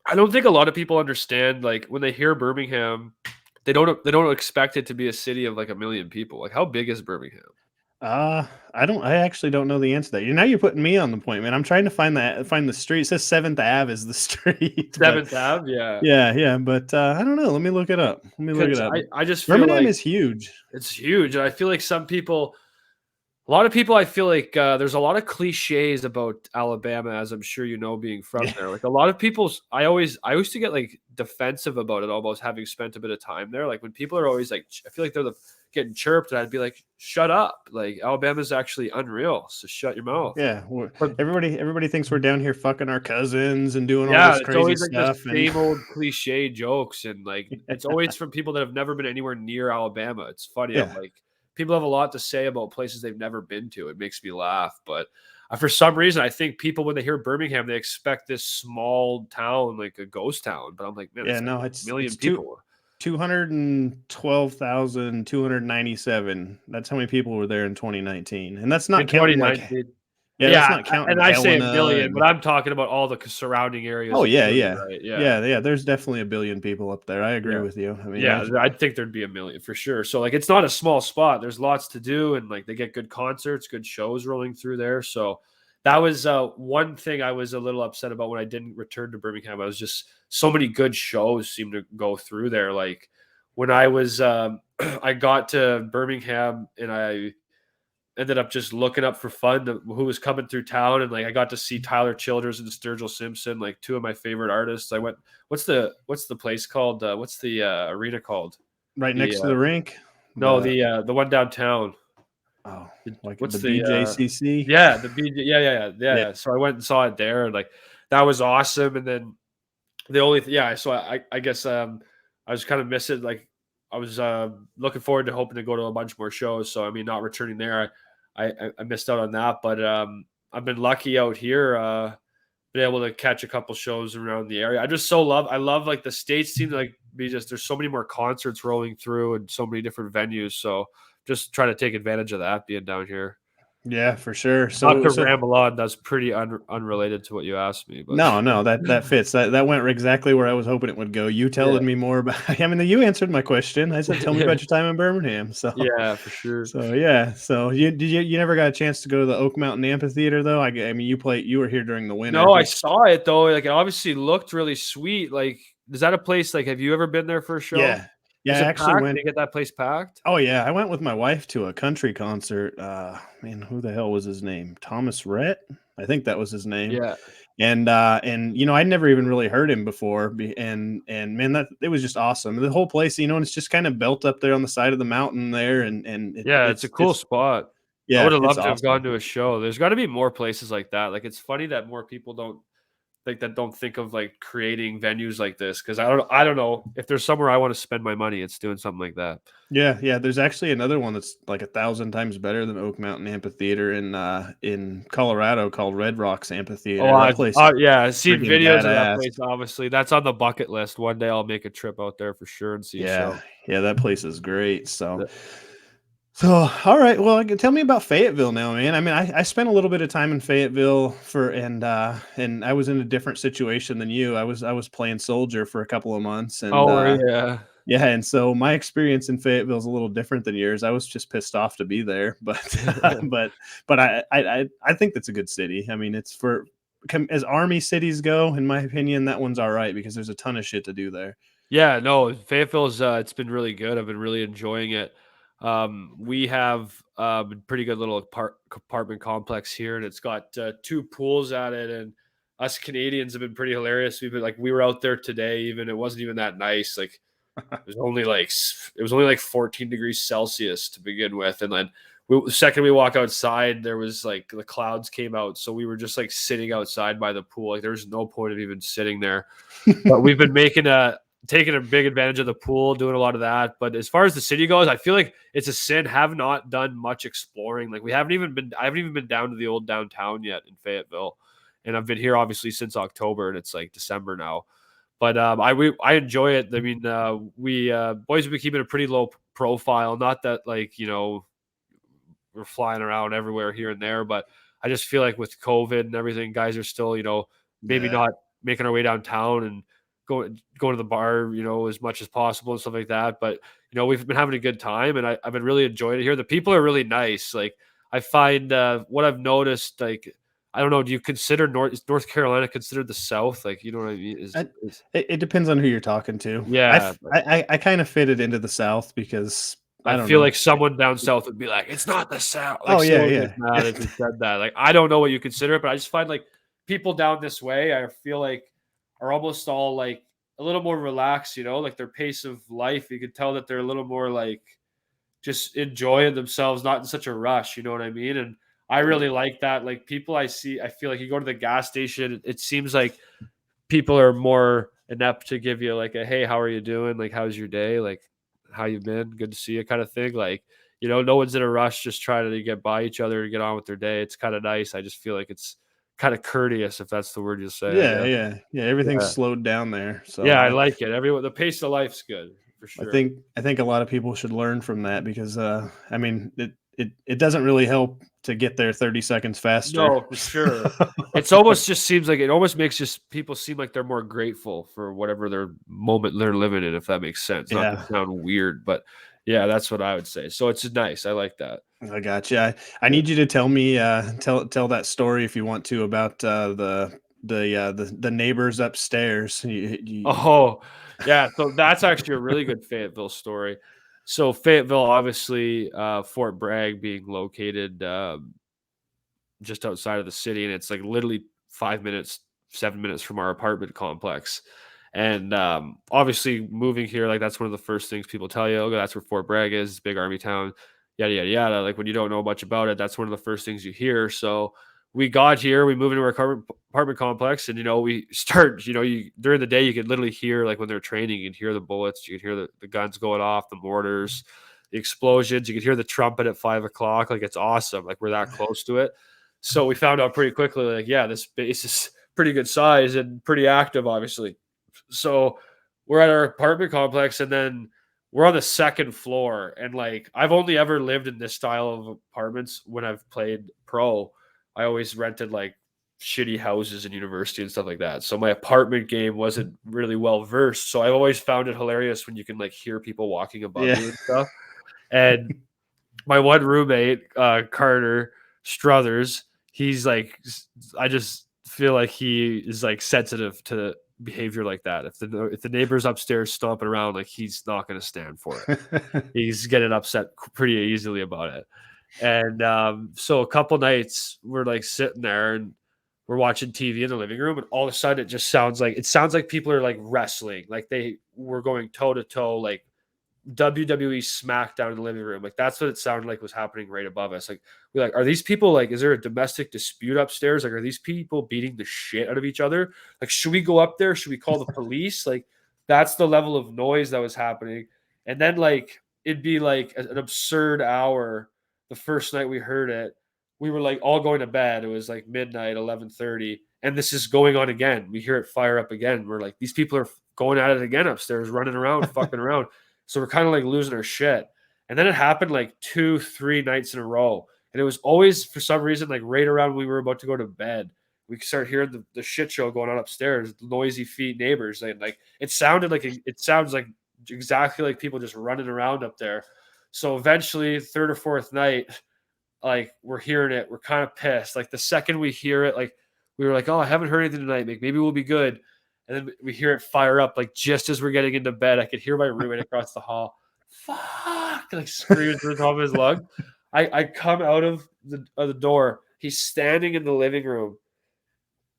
I don't think a lot of people understand, like, when they hear Birmingham, they don't expect it to be a city of like 1 million people. Like, how big is Birmingham? I actually don't know the answer to that. Now you're putting me on the point, man. I'm trying to find the street. It says 7th Ave is the street, but 7th Ave, yeah. yeah, but I don't know. Let me look it up. Because I just feel Birmingham like is huge. it's huge, and I feel like a lot of people, I feel like there's a lot of cliches about Alabama, as I'm sure you know, being from Yeah. there. Like a lot of people's, I used to get like defensive about it, almost having spent a bit of time there. Like when people are always like, I feel like they're getting chirped, and I'd be like, "Shut up! Like Alabama's actually unreal, so shut your mouth." Yeah, But everybody thinks we're down here fucking our cousins and doing all yeah, this it's crazy always like the stuff, and same old cliche jokes, and like it's always from people that have never been anywhere near Alabama. It's funny. I'm yeah, like, people have a lot to say about places they've never been to. It makes me laugh, but for some reason, I think people when they hear Birmingham, they expect this small town like a ghost town. But I'm like, man, yeah. it's like No, a million it's people. 212,297. That's how many people were there in 2019, and that's not In counting like, 2019. yeah, that's Yeah, not counting and I say a Helena million, but and I'm talking about all the surrounding areas oh yeah, included, yeah, right? Yeah. yeah, yeah. There's definitely a billion people up there. I agree Yeah. with you. I mean, Yeah, I think there'd be a million for sure. So, like, it's not a small spot. There's lots to do, and, like, they get good concerts, good shows rolling through there. So, that was, one thing I was a little upset about when I didn't return to Birmingham. I was just so many good shows seem to go through there. Like, when I was, I got to Birmingham and I ended up just looking up for fun who was coming through town, and like I got to see Tyler Childers and Sturgill Simpson, like two of my favorite artists. I went. What's the place called? What's the arena called? right The next to the rink. no, The the one downtown. oh, The, like the what's the BJCC. yeah, the BJ, Yeah, yeah. So I went and saw it there, and like that was awesome. And then the only so I guess I was kind of missing, like I was looking forward to hoping to go to a bunch more shows. So I mean, not returning there, I missed out on that. But I've been lucky out here, been able to catch a couple shows around the area. I love like the states seem to like be just there's so many more concerts rolling through and so many different venues. So just trying to take advantage of that being down here. yeah, for sure. Not So to so ramble on, that's pretty unrelated to what you asked me, but no, that fits. That went exactly where I was hoping it would go. You yeah. telling me more about. I mean, you answered my question. I said, "Tell me about your time in Birmingham." So, Yeah, for sure. so yeah. So you never got a chance to go to the Oak Mountain Amphitheater though? I mean, you were here during the winter, No, I which saw it though. Like it obviously looked really sweet. Like, is that a place like have you ever been there for a show? yeah, yeah. I Is it actually packed? went. They get that place packed? Oh yeah, I went with my wife to a country concert. Man, who the hell was his name? Thomas Rhett, I think that was his name. Yeah. And I'd never even really heard him before, and man, that it was just awesome. The whole place, and it's just kind of built up there on the side of the mountain there, and Yeah, it's a cool it's spot. I would yeah, have it's loved to have gone awesome. to a show. There's got to be more places like that. Like it's funny that more people don't think of like creating venues like this because I don't know if there's somewhere I want to spend my money, it's doing something like that. Yeah, yeah. There's actually another one that's like 1,000 times better than Oak Mountain Amphitheater in Colorado called Red Rocks Oh, Amphitheater. That place is yeah, I've seen freaking videos of that badass. place. Obviously, that's on the bucket list. One day I'll make a trip out there for sure and see a Yeah, show. yeah. That place is great. So, all right. Well, tell me about Fayetteville now, man. I mean, I spent a little bit of time in Fayetteville and I was in a different situation than you. I was playing soldier for a couple of months, and Oh, yeah. yeah, and so my experience in Fayetteville is a little different than yours. I was just pissed off to be there, but but I think that's a good city. I mean, it's as army cities go, in my opinion, that one's all right because there's a ton of shit to do there. Yeah, no, Fayetteville's it's been really good. I've been really enjoying it. We have a pretty good little apartment complex here, and it's got two pools at it. And us Canadians have been pretty hilarious. We were out there today, even it wasn't even that nice. Like it was only like 14 degrees Celsius to begin with, and then the second we walk outside, there was like the clouds came out, so we were just like sitting outside by the pool. Like there was no point of even sitting there. But we've been taking a big advantage of the pool, doing a lot of that. But as far as the city goes, I feel like it's a sin. Have not done much exploring. Like I haven't even been down to the old downtown yet in Fayetteville, and I've been here obviously since October, and it's like December now. But I enjoy it. I mean, we boys have been keeping a pretty low profile. Not that we're flying around everywhere here and there, but I just feel like with COVID and everything, guys are still maybe Yeah. not making our way downtown and going to the bar as much as possible and stuff like that. But we've been having a good time, and I've been really enjoying it here. The people are really nice. Like I find what I've noticed, like I don't know, do you consider North Carolina considered the South? Like you know what I mean? It depends on who you're talking to. Yeah, I kind of fit it into the South because I I don't feel know. like someone down south would be like, "It's not the South." Like Oh yeah, someone would get yeah. mad if you said that. Like I don't know what you consider it, but I just find like people down this way, I feel like are almost all like a little more relaxed. Like their pace of life. You could tell that they're a little more like just enjoying themselves, not in such a rush. You know what I mean? And I really like that. Like people I see, I feel like you go to the gas station, it seems like people are more inept to give you like a, hey, how are you doing? Like, how's your day? Like, how you been? Good to see you, kind of thing. Like, no one's in a rush, just trying to get by each other and get on with their day. It's kind of nice. I just feel like it's kind of courteous, if that's the word you say, I guess. Yeah. Everything's Yeah. slowed down there. So Yeah, I like it. Everyone, the pace of life's good for I sure. think a lot of people should learn from that because I mean it doesn't really help to get there 30 seconds faster. No, for sure. It's almost just seems like it almost makes just people seem like they're more grateful for whatever their moment they're living in, if that makes sense. Not to Yeah, sound weird, but yeah, that's what I would say. So it's nice. I like that. I got you. I Yeah. need you to tell me tell that story if you want to about the neighbors upstairs. Oh, yeah. So that's actually a really good Fayetteville story. So Fayetteville, obviously, Fort Bragg being located just outside of the city, and it's like literally 5 minutes, 7 minutes from our apartment complex. And obviously, moving here, like that's one of the first things people tell you. Oh, that's where Fort Bragg is, big army town, yada yada yada. Like when you don't know much about it, that's one of the first things you hear. So we got here, we moved into our apartment complex, and we start. You during the day you could literally hear like when they're training, you could hear the bullets, you could hear the guns going off, the mortars, the explosions. You could hear the trumpet at 5 o'clock. Like it's awesome. Like we're that close to it. So we found out pretty quickly, like, yeah, this base is pretty good size and pretty active, obviously. So we're at our apartment complex, and then we're on the second floor. And like, I've only ever lived in this style of apartments when I've played pro. I always rented like shitty houses in university and stuff like that. So my apartment game wasn't really well versed. So I've always found it hilarious when you can like hear people walking above Yeah. you and stuff. And my one roommate, Carter Struthers, he's like, I just feel like he is like sensitive to behavior like that. If the neighbor's upstairs stomping around, like he's not going to stand for it. He's getting upset pretty easily about it. And so a couple nights we're like sitting there and we're watching TV in the living room, and all of a sudden it sounds like people are like wrestling, like they were going toe to toe, like WWE SmackDown in the living room. Like that's what it sounded like was happening right above us. Like we're like, are these people like, is there a domestic dispute upstairs? Like, are these people beating the shit out of each other? Like, should we go up there? Should we call the police? Like, that's the level of noise that was happening. And then like it'd be like an absurd hour. The first night we heard it, we were like all going to bed. It was like midnight, 11:30, and this is going on again. We hear it fire up again. We're like, these people are going at it again upstairs, running around, fucking around. So we're kind of like losing our shit. And then it happened like 2-3 nights in a row. And it was always, for some reason, like right around when we were about to go to bed, we start hearing the shit show going on upstairs, noisy feet, neighbors. And like it sounds like exactly like people just running around up there. So eventually, third or fourth night, like we're hearing it, we're kind of pissed. Like the second we hear it, like we were like, oh, I haven't heard anything tonight. Like maybe we'll be good. And then we hear it fire up, like just as we're getting into bed. I could hear my roommate across the hall, fuck, like screaming through the top of his lungs. I come out of the door. He's standing in the living room.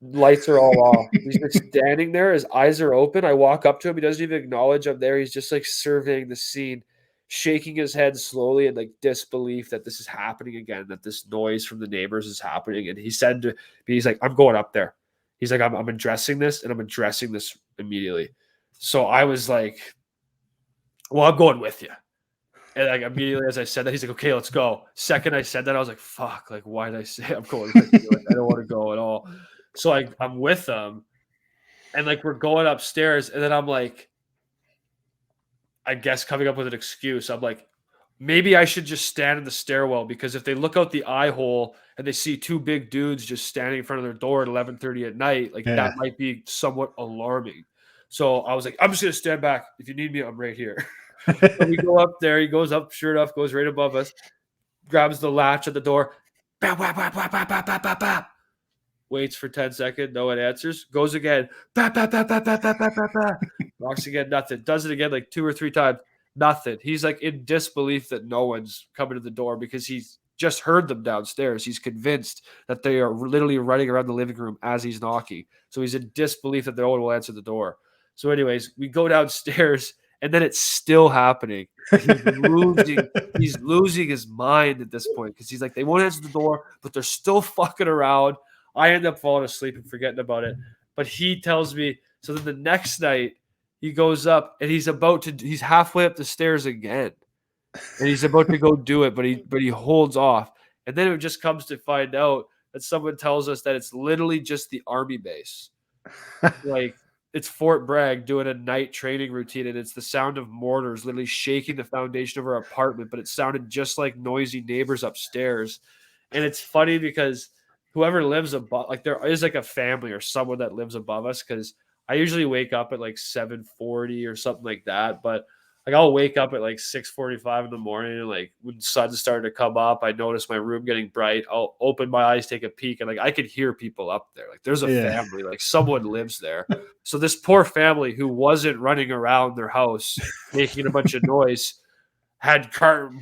Lights are all off. He's just standing there. His eyes are open. I walk up to him. He doesn't even acknowledge I'm there. He's just like surveying the scene, shaking his head slowly in like disbelief that this is happening again, that this noise from the neighbors is happening. And he said to me, he's like, I'm going up there. He's like, I'm addressing this, and I'm addressing this immediately. So I was like, well, I'm going with you. And like immediately as I said that, he's like, okay, let's go. Second I said that, I was like, fuck, like why did I say I'm going with you? Like, I don't want to go at all. So I'm with them, and like we're going upstairs, and then I'm like, I guess coming up with an excuse. I'm like, maybe I should just stand in the stairwell, because if they look out the eye hole and they see two big dudes just standing in front of their door at 11:30 at night, like Yeah. that might be somewhat alarming. So I was like, I'm just gonna stand back. If you need me, I'm right here. So we go up there. He goes up, sure enough, goes right above us, grabs the latch at the door, bap, bap, bap, bap, bap, bap, bap, bap, bap. Waits for 10 seconds, no one answers. Goes again, bap, bap, bap, bap, bap, bap, bap, bap, bap. Knocks again, nothing. Does it again like 2 or 3 times, nothing. He's like in disbelief that no one's coming to the door, because he's just heard them downstairs. He's convinced that they are literally running around the living room as he's knocking. So he's in disbelief that no one will answer the door. So anyways, we go downstairs, and then it's still happening. He's losing his mind at this point because he's like, they won't answer the door, but they're still fucking around. I end up falling asleep and forgetting about it. But he tells me, so then the next night he goes up and he's halfway up the stairs again. And he's about to go do it, but he holds off. And then it just comes to find out that someone tells us that it's literally just the army base. Like, it's Fort Bragg doing a night training routine, and it's the sound of mortars literally shaking the foundation of our apartment, but it sounded just like noisy neighbors upstairs. And it's funny because whoever lives above, like, there is like a family or someone that lives above us, because I usually wake up at like 7:40 or something like that, but like I'll wake up at like 6:45 in the morning, and like when the sun's starting to come up, I notice my room getting bright. I'll open my eyes, take a peek, and like I could hear people up there. Like there's a family, like someone lives there. So this poor family who wasn't running around their house making a bunch of noise had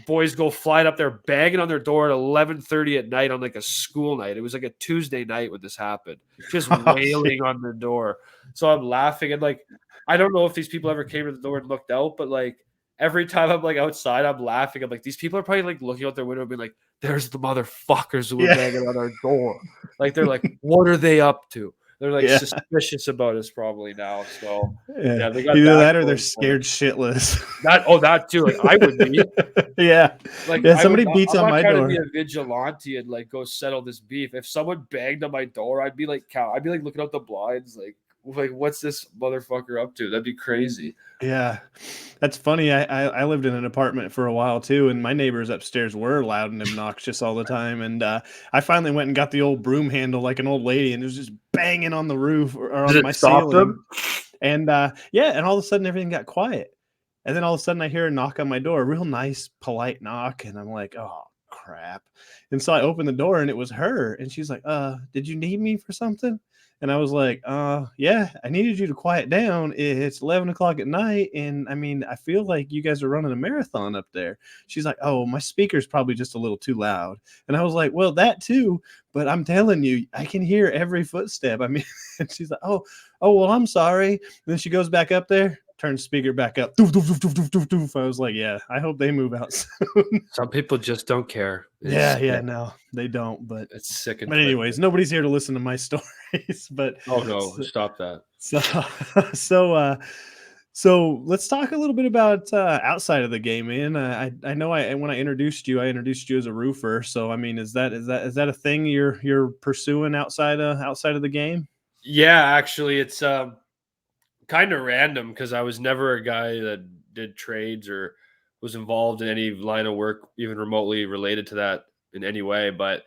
boys go flying up there, banging on their door at 11:30 at night on like a school night. It was like a Tuesday night when this happened, just wailing on the door. So I'm laughing, and like, I don't know if these people ever came to the door and looked out, but like every time I'm like outside, I'm laughing. I'm like, these people are probably like looking out their window and being like, there's the motherfuckers who were banging on our door. Like, they're like, what are they up to? They're like suspicious about us probably now. So yeah, they got either that or they're scared shitless. That too. Like, I would be. Like, somebody beats on my door. I'm not trying to be a vigilante and like go settle this beef. If someone banged on my door, I'd be like looking out the blinds, like what's this motherfucker up to? That'd be crazy. Yeah, that's funny. I lived in an apartment for a while too, and my neighbors upstairs were loud and obnoxious all the time. And I finally went and got the old broom handle like an old lady, and it was just banging on the roof or on my ceiling. Them? And and all of a sudden everything got quiet. And then all of a sudden I hear a knock on my door, a real nice, polite knock, and I'm like, oh crap. And so I opened the door and it was her, and she's like, did you need me for something? And I was like, yeah, I needed you to quiet down. It's 11 o'clock at night. And I mean, I feel like you guys are running a marathon up there. She's like, oh, my speaker's probably just a little too loud. And I was like, well, that too. But I'm telling you, I can hear every footstep. I mean, and she's like, oh, well, I'm sorry. And then she goes back up there, turns speaker back up. Doof, doof, doof, doof, doof, doof. I was like, yeah, I hope they move out soon. Some people just don't care. No, they don't. But it's sick. But anyways, nobody's here to listen to my stories. But oh no, stop that. So let's talk a little bit about outside of the game, man. I know when I introduced you as a roofer. So I mean, is that a thing you're pursuing outside of the game? Yeah, actually, it's kind of random because I was never a guy that did trades or was involved in any line of work, even remotely related to that in any way. But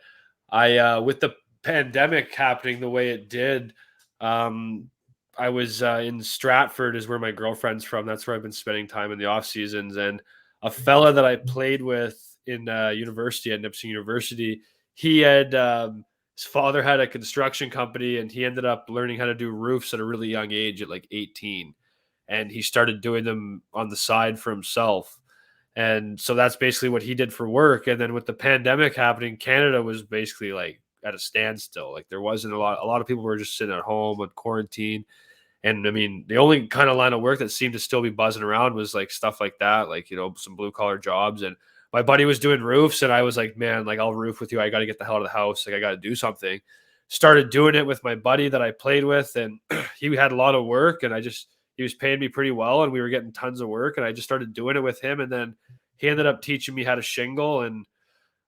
I, with the pandemic happening the way it did, I was in Stratford, is where my girlfriend's from. That's where I've been spending time in the off seasons. And a fella that I played with in university at Nipissing University, he had his father had a construction company, and he ended up learning how to do roofs at a really young age, at like 18. And he started doing them on the side for himself. And so that's basically what he did for work. And then with the pandemic happening, Canada was basically like at a standstill. Like, there wasn't a lot of people were just sitting at home on quarantine. And I mean, the only kind of line of work that seemed to still be buzzing around was like stuff like that, like, you know, some blue collar jobs. And my buddy was doing roofs, and I was like, man, like, I'll roof with you. I got to get the hell out of the house. Like, I got to do something. Started doing it with my buddy that I played with, and he had a lot of work, and he was paying me pretty well, and we were getting tons of work, and I just started doing it with him. And then he ended up teaching me how to shingle, and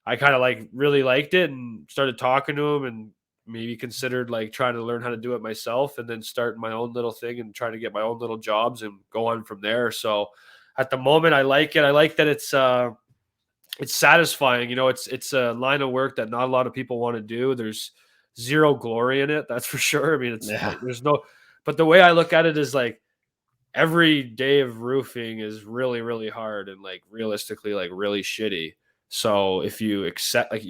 I kind of like really liked it and started talking to him, and maybe considered like trying to learn how to do it myself, and then start my own little thing and trying to get my own little jobs and go on from there. So at the moment, I like it. I like that it's satisfying. You know, it's a line of work that not a lot of people want to do. There's zero glory in it, that's for sure. I mean, like, there's no, but the way I look at it is like, every day of roofing is really, really hard and like realistically, like really shitty. So if you accept, like,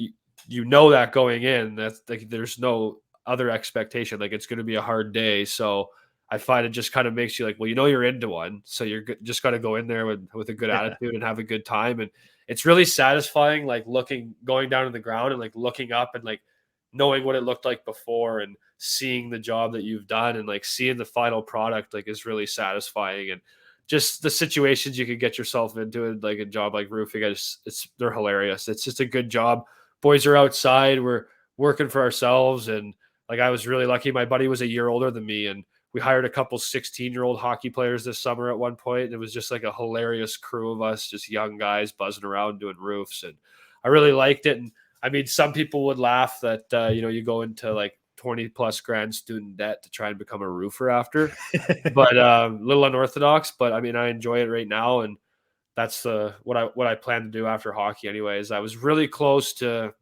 you know that going in, that's like, there's no other expectation. Like, it's going to be a hard day. So I find it just kind of makes you like, well, you know, you're into one. So you're just got to go in there with a good attitude and have a good time. And it's really satisfying, like going down to the ground and like looking up and like knowing what it looked like before and seeing the job that you've done and like seeing the final product, like, is really satisfying. And just the situations you could get yourself into in like a job like roofing, they're hilarious. It's just a good job. Boys are outside. We're working for ourselves. And like, I was really lucky. My buddy was a year older than me, and we hired a couple 16-year-old hockey players this summer at one point. And it was just like a hilarious crew of us, just young guys buzzing around doing roofs. And I really liked it. And I mean, some people would laugh that, you go into like 20 plus grand student debt to try and become a roofer after, but a little unorthodox. But I mean, I enjoy it right now. And that's what I plan to do after hockey anyways. I was really close to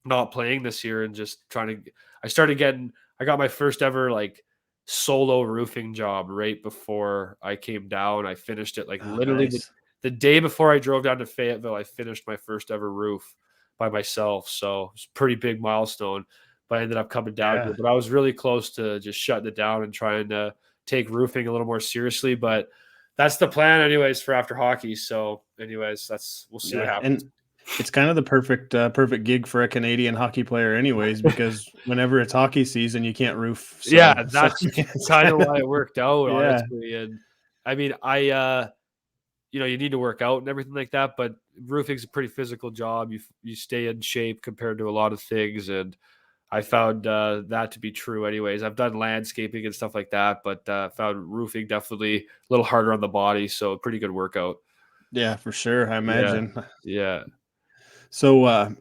not playing this year and just I got my first ever like solo roofing job right before I came down. I finished it like literally Nice. the day before I drove down to Fayetteville. I finished my first ever roof by myself. So it's a pretty big milestone, but I ended up coming down here. But I was really close to just shutting it down and trying to take roofing a little more seriously. But that's the plan anyways for after hockey. So anyways, we'll see what happens. And it's kind of the perfect gig for a Canadian hockey player anyways, because whenever it's hockey season, you can't roof. So, yeah, that's kind of why it worked out, honestly. And I mean, you need to work out and everything like that, but roofing's a pretty physical job. You stay in shape compared to a lot of things. And I found that to be true anyways. I've done landscaping and stuff like that, but found roofing definitely a little harder on the body. So pretty good workout. Yeah, for sure. I imagine. Yeah. So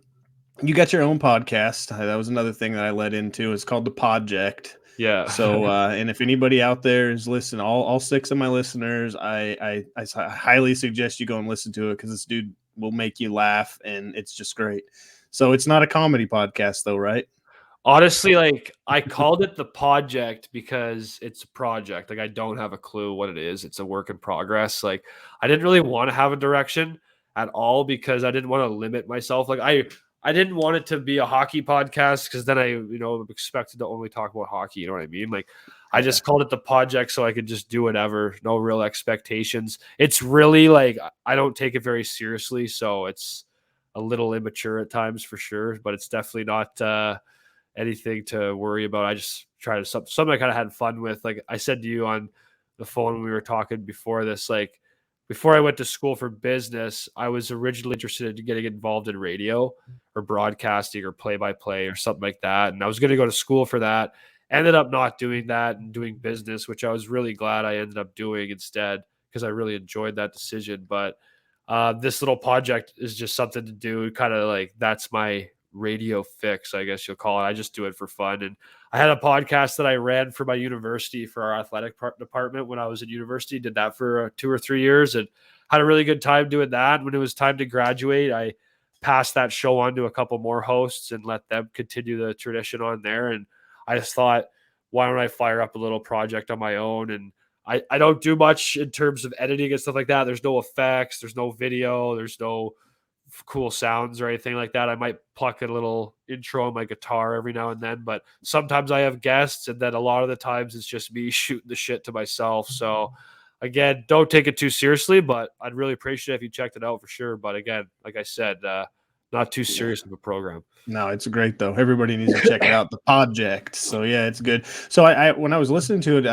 you got your own podcast. That was another thing that I led into. It's called The Podject. Yeah. So and if anybody out there is listening, all 6 of my listeners, I highly suggest you go and listen to it, because this dude will make you laugh, and it's just great. So it's not a comedy podcast though, right? Honestly, like, I called it The Podject because it's a project. Like, I don't have a clue what it is. It's a work in progress. Like, I didn't really want to have a direction at all because I didn't want to limit myself. Like, I didn't want it to be a hockey podcast because then I, expected to only talk about hockey. You know what I mean? Like, I just called it The Podject so I could just do whatever. No real expectations. It's really like, I don't take it very seriously. So it's a little immature at times for sure, but it's definitely not, anything to worry about. I just try to something I kind of had fun with. Like I said to you on the phone when we were talking before this, like before I went to school for business, I was originally interested in getting involved in radio or broadcasting or play-by-play or something like that. And I was going to go to school for that. Ended up not doing that and doing business, which I was really glad I ended up doing instead because I really enjoyed that decision. But this little project is just something to do. Kind of like that's my radio fix, I guess you'll call it. I just do it for fun. And I had a podcast that I ran for my university for our athletic department when I was in university. Did that for 2 or 3 years and had a really good time doing that. When it was time to graduate, I passed that show on to a couple more hosts and let them continue the tradition on there. And I just thought, why don't I fire up a little project on my own? And I don't do much in terms of editing and stuff like that. There's no effects, there's no video, there's no cool sounds or anything like that. I might pluck a little intro on my guitar every now and then, but sometimes I have guests, and then a lot of the times it's just me shooting the shit to myself. So again, don't take it too seriously, but I'd really appreciate it if you checked it out for sure. But again, like I said, not too serious of a program. No, it's great though. Everybody needs to check it out. The Podject. So yeah, it's good. So I when I was listening to it,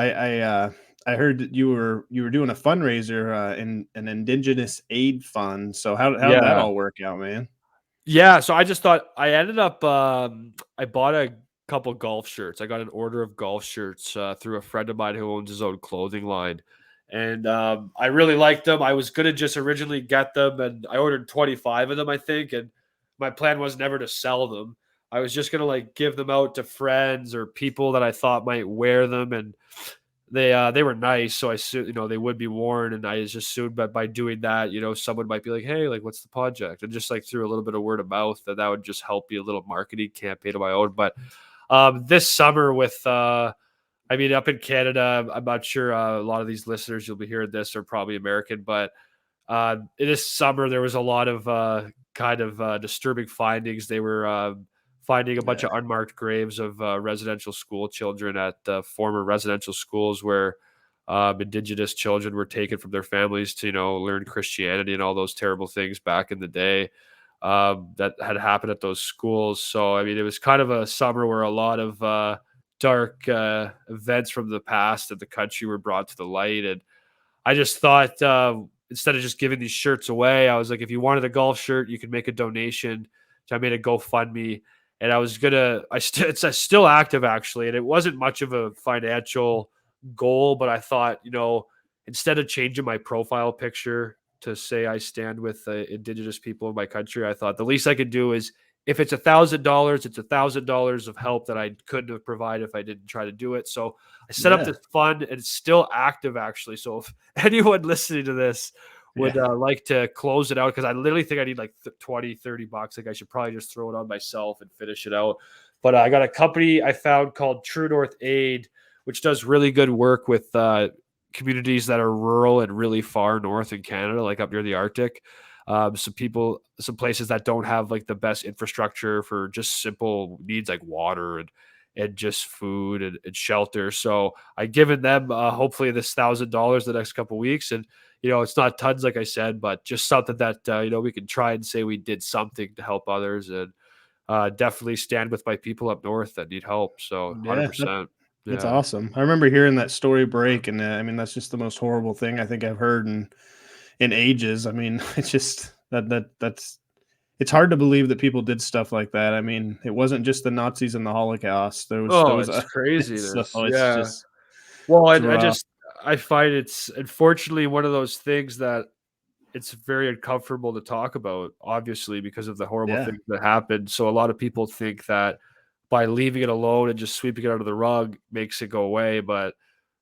I heard that you were doing a fundraiser in an Indigenous aid fund. So how did that all work out, man? Yeah, so I just thought I ended up I bought a couple golf shirts. I got an order of golf shirts through a friend of mine who owns his own clothing line. And I really liked them. I was going to just originally get them, and I ordered 25 of them, I think, and my plan was never to sell them. I was just going to like give them out to friends or people that I thought might wear them, and they were nice, so I assumed, they would be worn, and I just assumed that by doing that, someone might be like, hey, like, what's the project? And just like through a little bit of word of mouth, that would just help be a little marketing campaign of my own. But this summer with, up in Canada, I'm not sure a lot of these listeners you'll be hearing this are probably American, but this summer there was a lot of disturbing findings. They were finding a bunch of unmarked graves of residential school children at former residential schools where Indigenous children were taken from their families to, learn Christianity and all those terrible things back in the day that had happened at those schools. So, it was kind of a summer where a lot of dark events from the past of the country were brought to the light. And I just thought instead of just giving these shirts away, I was like, if you wanted a golf shirt, you could make a donation. So I made a GoFundMe, and I was gonna. It's still active actually, and it wasn't much of a financial goal, but I thought, instead of changing my profile picture to say I stand with the indigenous people of my country, I thought the least I could do is, if it's $1,000, it's $1,000 of help that I couldn't have provided if I didn't try to do it. So I set up Yeah. this fund, and it's still active actually. So if anyone listening to this would Yeah. like to close it out, because I literally think I need like 20, 30 bucks. Like I should probably just throw it on myself and finish it out. But I got a company I found called True North Aid, which does really good work with communities that are rural and really far north in Canada, like up near the Arctic. Some places that don't have like the best infrastructure for just simple needs like water and just food and shelter. So I given them hopefully this $1,000 the next couple of weeks, and it's not tons like I said, but just something that we can try and say we did something to help others, and definitely stand with my people up north that need help. So Yeah. 100%. That's Yeah. awesome. I remember hearing that story break, and I mean, that's just the most horrible thing I think I've heard in ages. I mean, it's just that's it's hard to believe that people did stuff like that. I mean, it wasn't just the Nazis and the Holocaust. There Oh, was it's so craziness. it's Yeah. just Well, it's I rough. just I find it's unfortunately one of those things that it's very uncomfortable to talk about, obviously, because of the horrible Yeah. things that happened. So a lot of people think that by leaving it alone and just sweeping it under the rug makes it go away. But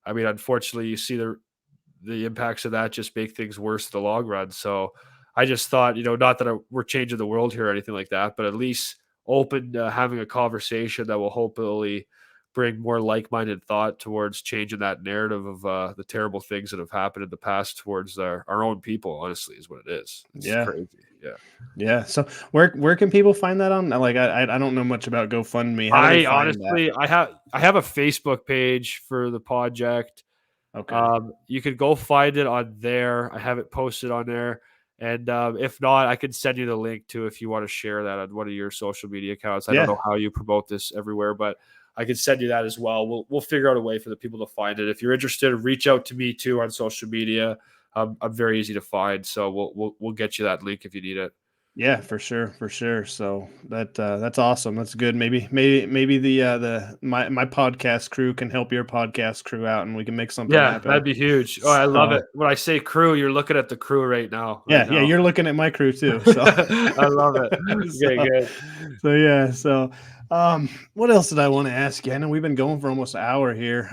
I mean, unfortunately, you see the impacts of that just make things worse in the long run. So I just thought, not that we're changing the world here or anything like that, but at least open having a conversation that will hopefully bring more like-minded thought towards changing that narrative of the terrible things that have happened in the past towards our own people. Honestly, is what it is. It's Yeah. crazy. Yeah. Yeah. So where can people find that on? Like I don't know much about GoFundMe. How do they I find that? honestly, I have a Facebook page for the project. Okay. You could go find it on there. I have it posted on there. And if not, I can send you the link to if you want to share that on one of your social media accounts. I don't Yeah. know how you promote this everywhere, but I can send you that as well. We'll figure out a way for the people to find it. If you're interested, reach out to me too on social media. I'm very easy to find, so we'll get you that link if you need it. Yeah, for sure, for sure. So that's awesome. That's good. Maybe the my podcast crew can help your podcast crew out, and we can make something Yeah, happen. that'd be huge. Oh, I love So it. When I say crew, you're looking at the crew right now. Right yeah, now. you're looking at my crew too. So I love it. Okay, so good. so yeah. So what else did I want to ask you? I know we've been going for almost an hour here.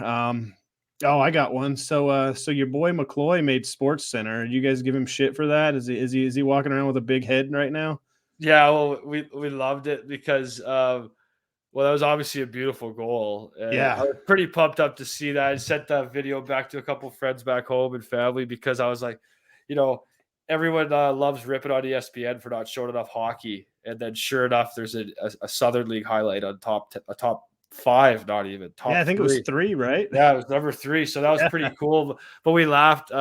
Oh, I got one. So your boy McCloy made Sports Center. You guys give him shit for that? Is he walking around with a big head right now? Yeah, well, we loved it because well, that was obviously a beautiful goal, and I Yeah. was pretty pumped up to see that. I sent that video back to a couple friends back home and family because I was like, you know, everyone loves ripping on ESPN for not showing enough hockey, and then sure enough, there's a Southern League highlight on a top five, not even Yeah, I top think it was three. 3, right? Yeah, it was number 3, so that was Yeah. pretty cool. But we laughed.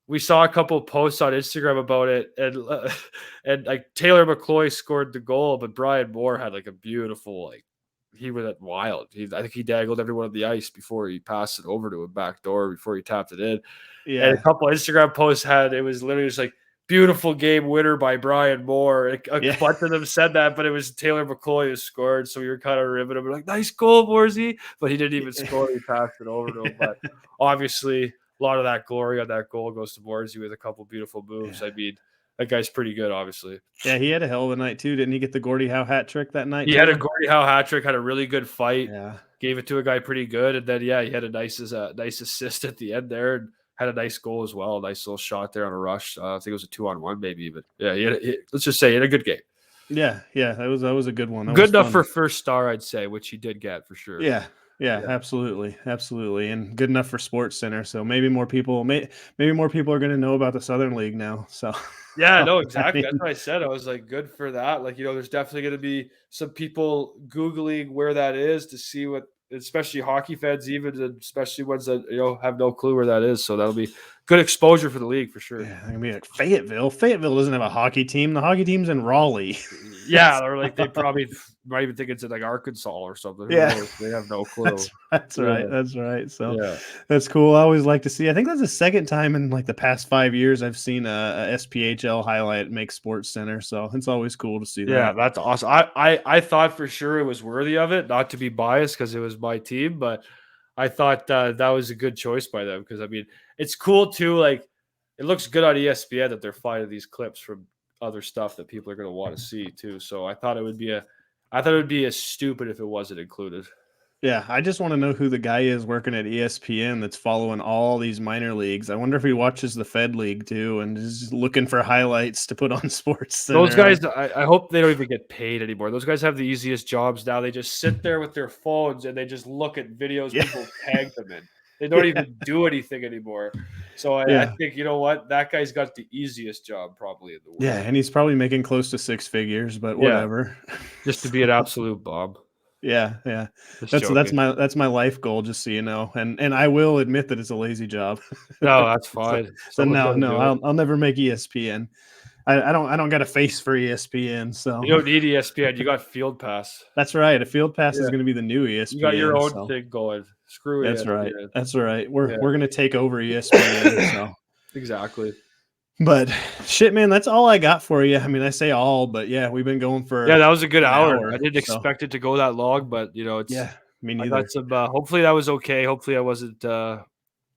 We saw a couple posts on Instagram about it, and and like Taylor McCloy scored the goal, but Brian Moore had like a beautiful he was wild. I think he dangled everyone on the ice before he passed it over to him back door before he tapped it in. And a Yeah. couple Instagram posts had it was literally just like beautiful game winner by Brian Moore. A Yeah. bunch of them said that, but it was Taylor McCloy who scored. So we were kind of ribbing him like, nice goal, Moorsey. But he didn't even score. He passed it over to him. But obviously, a lot of that glory on that goal goes to Moorsey with a couple beautiful moves. Yeah. I mean, that guy's pretty good, obviously. Yeah, he had a hell of a night too. Didn't he get the Gordie Howe hat trick that night He had a too? Gordie Howe hat trick, had a really good fight, Yeah. gave it to a guy pretty good, and then yeah, he had a nice assist at the end there, and had a nice goal as well. A nice little shot there on a rush. I think it was a 2-on-1 maybe, but yeah, let's just say he had a good game. Yeah. Yeah. That was a good one. That Good was enough fun. for first star, I'd say, which he did get for sure. Yeah. Yeah, Yeah. absolutely. Absolutely. And good enough for Sports Center. So maybe more people maybe more people are going to know about the Southern League now. So Yeah, no, I exactly. That's mean, what I said. I was like, good for that. Like, there's definitely going to be some people Googling where that is to see what, especially hockey fans, even, and especially ones that, have no clue where that is. So that'll be good exposure for the league for sure. Yeah, I mean, like Fayetteville. Fayetteville doesn't have a hockey team. The hockey team's in Raleigh. Yeah, or like they probably might even think it's in like Arkansas or something. Who Yeah. knows? They have no clue. That's Yeah. right. That's right. So Yeah. that's cool. I always like to see. I think that's the second time in like the past 5 years I've seen a SPHL highlight make Sports Center. So it's always cool to see Yeah, that. that's awesome. I thought for sure it was worthy of it, not to be biased because it was my team, but I thought that was a good choice by them because I mean it's cool too. Like it looks good on ESPN that they're finding these clips from other stuff that people are going to want to see too. So I thought it would be as stupid if it wasn't included. Yeah, I just want to know who the guy is working at ESPN that's following all these minor leagues. I wonder if he watches the Fed League too and is looking for highlights to put on Sports Center. Those guys, I hope they don't even get paid anymore. Those guys have the easiest jobs now. They just sit there with their phones and they just look at videos Yeah. people tag them in. They don't even do anything anymore. So I think, you know what? That guy's got the easiest job probably in the world. Yeah, and he's probably making close to 6 figures, but whatever. Just to be an absolute bomb. Yeah. Just That's joking. my life goal, just so you know. And I will admit that it's a lazy job. No, that's fine. So Someone's gotta do it. I'll never make ESPN. I don't got a face for ESPN, so You don't need ESPN. You got Field Pass. that's right. A Field Pass is Yeah. going to be the new ESPN. You got your own so thing going. Screw that's ESPN. right. That's right. We're Yeah. going to take over ESPN. So Exactly. but shit, man, that's all I got for you. I mean, I say all, but yeah, we've been going for Yeah, that was a good an hour. I didn't so expect it to go that long, but you know, it's yeah, me I neither. got some hopefully that was okay. Hopefully I wasn't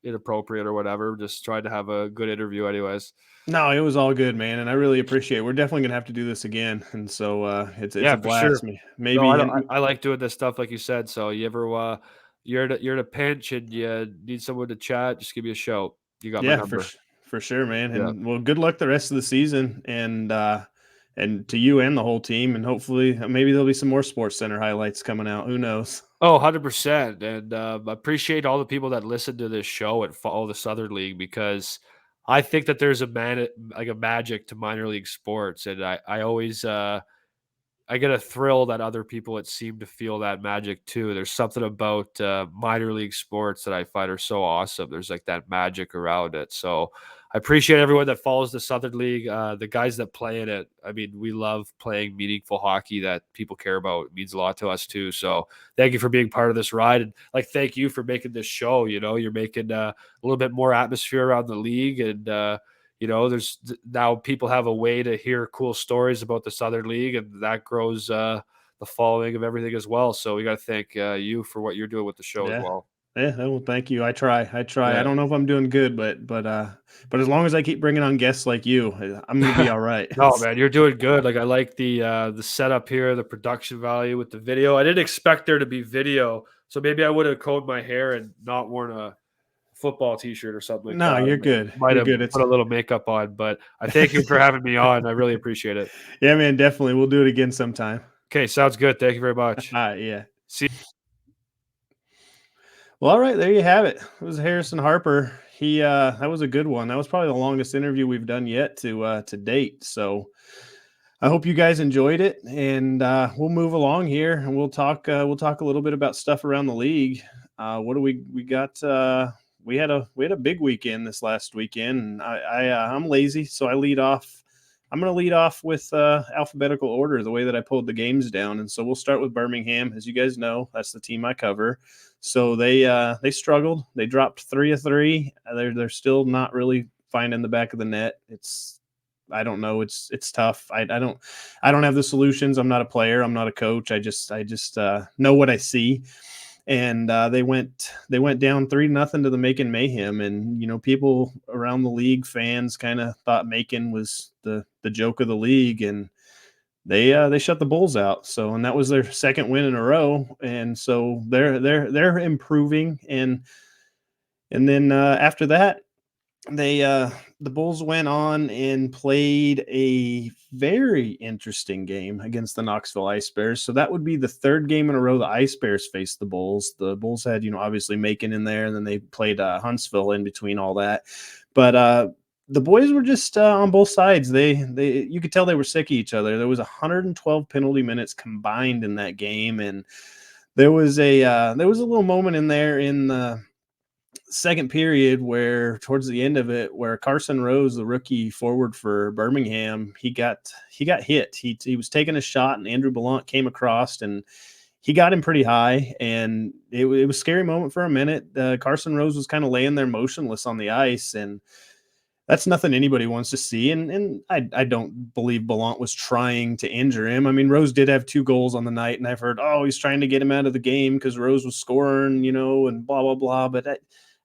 inappropriate or whatever. Just tried to have a good interview anyways. No, it was all good, man, and I really appreciate it. We're definitely gonna have to do this again, and so it's Yeah, a for sure. blast. Maybe No, and I like doing this stuff like you said. So you ever you're in a pinch and you need someone to chat, just give me a shout. You got my yeah, number. for sure, man. Yeah. And well, good luck the rest of the season, and to you and the whole team, and hopefully maybe there'll be some more Sports Center highlights coming out. Who knows? Oh, 100%. And I appreciate all the people that listen to this show and follow the Southern League because I think that there's a magic to minor league sports. And I always I get a thrill that other people that seem to feel that magic too. There's something about minor league sports that I find are so awesome. There's like that magic around it. So I appreciate everyone that follows the Southern League. The guys that play in it. I mean, we love playing meaningful hockey that people care about. It means a lot to us too. So thank you for being part of this ride, and like thank you for making this show. You know, you're making a little bit more atmosphere around the league, and you know, there's now people have a way to hear cool stories about the Southern League, and that grows the following of everything as well. So we got to thank you for what you're doing with the show as well. Yeah, well, thank you. I try. Yeah. I don't know if I'm doing good, but as long as I keep bringing on guests like you, I'm gonna be all right. No, man, you're doing good. Like I like the setup here, the production value with the video. I didn't expect there to be video, so maybe I would have combed my hair and not worn a football T-shirt or something like No, that. you're good. Might You're have good. put a little makeup on, but I thank you for having me on. I really appreciate it. Yeah, man, definitely. We'll do it again sometime. Okay, sounds good. Thank you very much. Yeah. See. Well, all right, there you have it. It was Harrison Harper. He that was a good one. That was probably the longest interview we've done yet to date. So I hope you guys enjoyed it, and we'll move along here, and we'll talk a little bit about stuff around the league. What do we got? We had a big weekend this last weekend, and I'm lazy, so I lead off. I'm going to lead off with alphabetical order, the way that I pulled the games down, and so we'll start with Birmingham. As you guys know, that's the team I cover. So they struggled. They dropped 3 of 3. They're still not really finding the back of the net. I don't know. It's tough. I don't have the solutions. I'm not a player. I'm not a coach. I just know what I see. And they went down 3-0 to the Macon Mayhem, and you know, people around the league, fans, kind of thought Macon was the joke of the league, and they shut the Bulls out. So, and that was their second win in a row, and so they're improving, and then after that, the Bulls went on and played a very interesting game against the Knoxville Ice Bears. So that would be the third game in a row the Ice Bears faced the Bulls. The Bulls had, you know, obviously Macon in there, and then they played Huntsville in between all that. But the boys were just on both sides. They you could tell they were sick of each other. There was 112 penalty minutes combined in that game, and there was a little moment in there in the second period, where towards the end of it, where Carson Rose, the rookie forward for Birmingham, he got hit. He was taking a shot, and Andrew Ballant came across, and he got him pretty high, and it was a scary moment for a minute. Carson Rose was kind of laying there motionless on the ice, and that's nothing anybody wants to see. And I don't believe Ballant was trying to injure him. I mean, Rose did have 2 goals on the night, and I've heard, oh, he's trying to get him out of the game because Rose was scoring, and blah, blah, blah. But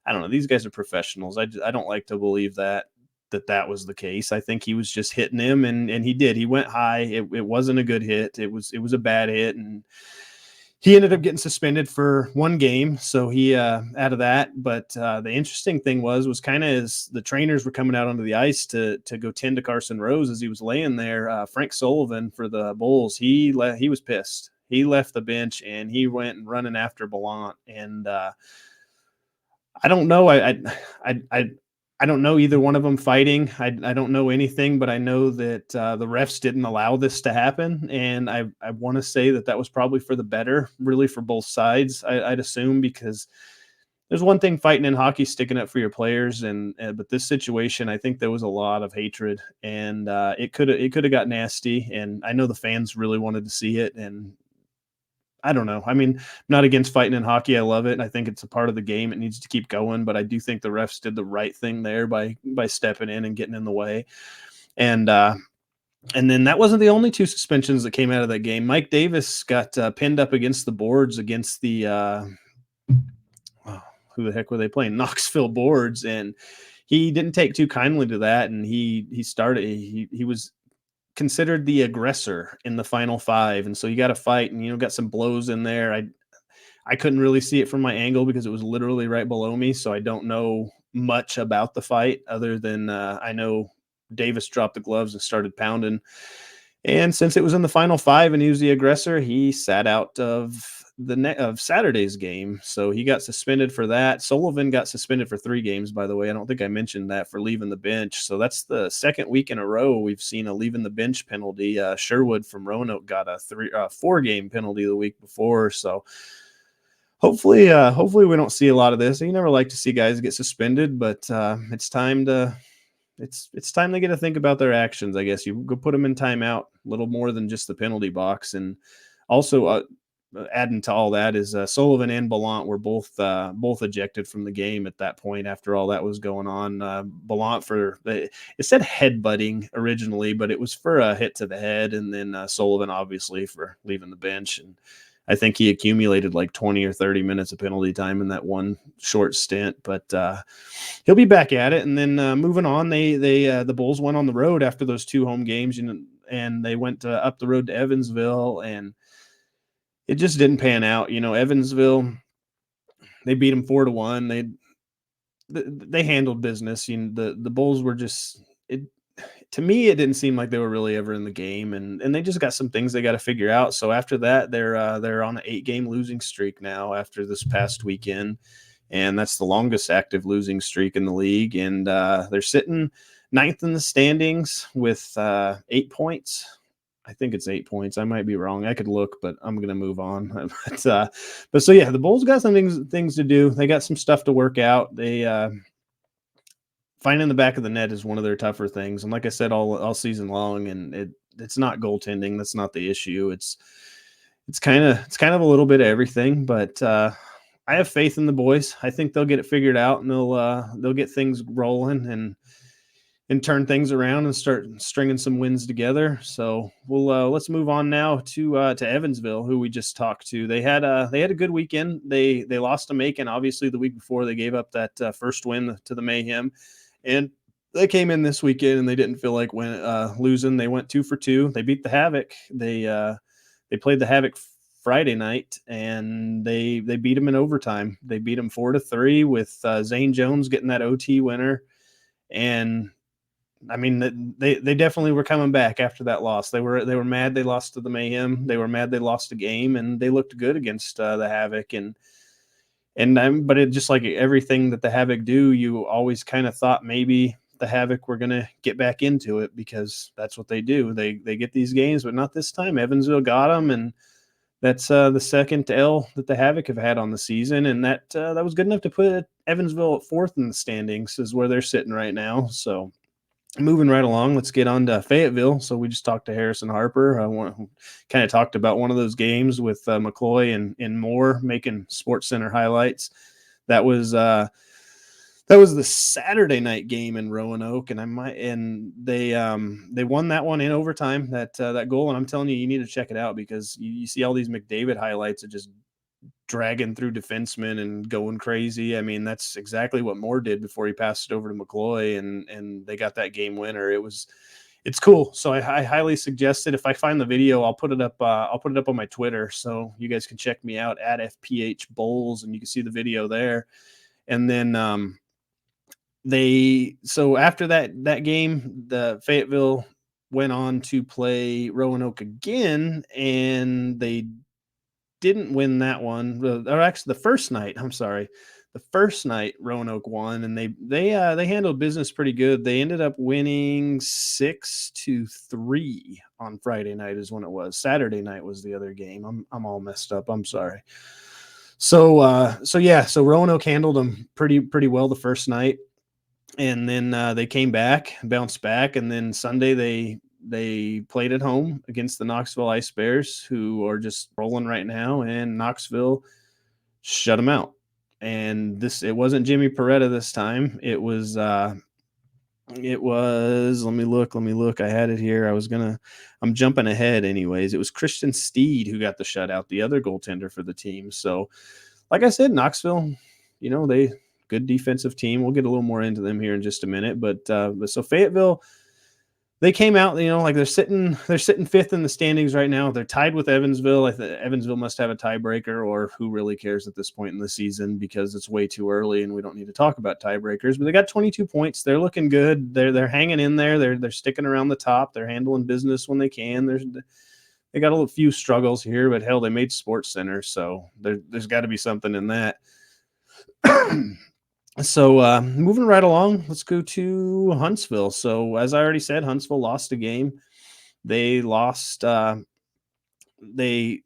I don't know. These guys are professionals. I don't like to believe that was the case. I think he was just hitting him, and he did. He went high. It wasn't a good hit. It was a bad hit, and he ended up getting suspended for 1 game, so he out of that. But the interesting thing was kind of as the trainers were coming out onto the ice to go tend to Carson Rose as he was laying there, Frank Sullivan for the Bulls, he was pissed. He left the bench and he went and running after Ballant. And I don't know. I don't know either one of them fighting. I don't know anything, but I know that the refs didn't allow this to happen. And I want to say that was probably for the better, really, for both sides, I'd assume, because there's one thing fighting in hockey, sticking up for your players. But this situation, I think there was a lot of hatred, and it could have got nasty. And I know the fans really wanted to see it. And I don't know. I mean, I'm not against fighting in hockey. I love it. I think it's a part of the game. It needs to keep going, but I do think the refs did the right thing there by stepping in and getting in the way. And then that wasn't the only 2 suspensions that came out of that game. Mike Davis got pinned up against the boards against the who the heck were they playing? Knoxville boards, and he didn't take too kindly to that. And he was considered the aggressor in the final 5, and so you got to fight, and got some blows in there. I couldn't really see it from my angle because it was literally right below me, so I don't know much about the fight other than I know Davis dropped the gloves and started pounding. And since it was in the final 5 and he was the aggressor, he sat out of of Saturday's game, so he got suspended for that. Sullivan got suspended for 3 games, by the way. I don't think I mentioned that, for leaving the bench. So that's the second week in a row we've seen a leaving the bench penalty. Sherwood from Roanoke got a 4-game penalty the week before. So hopefully we don't see a lot of this. You never like to see guys get suspended, but it's time to get to think about their actions. I guess you go put them in timeout, a little more than just the penalty box. And also adding to all that is Sullivan and Ballant were both ejected from the game at that point after all that was going on. Ballant it said headbutting originally, but it was for a hit to the head, and then Sullivan obviously for leaving the bench. And I think he accumulated like 20 or 30 minutes of penalty time in that one short stint, but he'll be back at it. And then moving on, the Bulls went on the road after those 2 home games, and they went up the road to Evansville, and it just didn't pan out. Evansville, they beat them 4-1. They handled business. The Bulls were just to me, it didn't seem like they were really ever in the game, and they just got some things they got to figure out. So after that, they're on an 8-game losing streak now after this past weekend, and that's the longest active losing streak in the league. And they're sitting 9th in the standings with 8 points. I think it's 8 points. I might be wrong. I could look, but I'm going to move on. but so yeah, the Bulls got some things to do. They got some stuff to work out. They finding the back of the net is one of their tougher things. And like I said, all season long, and it's not goaltending. That's not the issue. It's kind of a little bit of everything, but I have faith in the boys. I think they'll get it figured out, and they'll get things rolling and turn things around and start stringing some wins together. So let's move on now to Evansville, who we just talked to. They had a good weekend. They lost to Macon, obviously, the week before. They gave up that first win to the Mayhem, and they came in this weekend and they didn't feel like losing. They went 2 for 2. They beat the Havoc. They played the Havoc Friday night, and they beat them in overtime. They beat them 4-3 with Zane Jones getting that OT winner. And I mean, they definitely were coming back after that loss. They were mad they lost to the Mayhem. They were mad they lost a game, and they looked good against the Havoc. But it just like everything that the Havoc do, you always kind of thought maybe the Havoc were going to get back into it because that's what they do. They get these games, but not this time. Evansville got them, and That's the second L that the Havoc have had on the season, and that was good enough to put Evansville at 4th in the standings, is where they're sitting right now. So moving right along, let's get on to Fayetteville. So we just talked to Harrison Harper. I kind of talked about one of those games with McCloy and Moore making Sports Center highlights. That was the Saturday night game in Roanoke, and they won that one in overtime. That goal, and I'm telling you, you need to check it out because you see all these McDavid highlights of just dragging through defensemen and going crazy. I mean, that's exactly what Moore did before he passed it over to McCloy, and they got that game winner. It's cool. So I highly suggest it. If I find the video, I'll put it up. I'll put it up on my Twitter, so you guys can check me out at FPH Bowls, and you can see the video there. And then so after that game, the Fayetteville went on to play Roanoke again, and they didn't win that one. Or actually, the first night. I'm sorry. The first night Roanoke won, and they handled business pretty good. They ended up winning 6-3 on Friday night is when it was. Saturday night was the other game. I'm all messed up. I'm sorry. So Roanoke handled them pretty well the first night, and then they came back, bounced back, and then Sunday they played at home against the Knoxville Ice Bears, who are just rolling right now, and Knoxville shut them out. And it wasn't Jimmy Peretta this time. It was let me look. I had it here. I'm jumping ahead anyways. It was Christian Steed who got the shutout, the other goaltender for the team. So like I said, Knoxville, they good defensive team. We'll get a little more into them here in just a minute. But so Fayetteville, they came out, like they're sitting 5th in the standings right now. They're tied with Evansville. Evansville must have a tiebreaker, or who really cares at this point in the season because it's way too early and we don't need to talk about tiebreakers. But they got 22 points. They're looking good. They're hanging in there. They're sticking around the top. They're handling business when they can. They got a few struggles here, but hell, they made Sports Center, so there's got to be something in that. So moving right along, let's go to Huntsville. So as I already said, Huntsville lost a game. They lost. They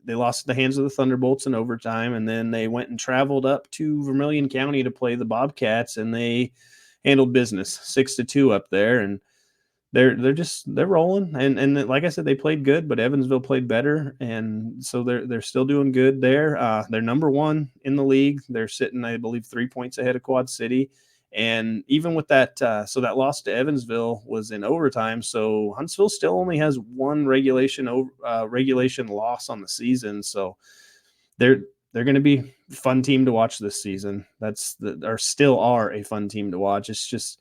lost at the hands of the Thunderbolts in overtime, and then they went and traveled up to Vermilion County to play the Bobcats, and they handled business 6-2 up there. And they're rolling, and like I said, they played good, but Evansville played better, and so they're still doing good there. They're number 1 in the league. They're sitting, I believe, 3 points ahead of Quad City, and even with that, so that loss to Evansville was in overtime. So Huntsville still only has one regulation loss on the season. So they're going to be a fun team to watch this season. Still are a fun team to watch. It's just.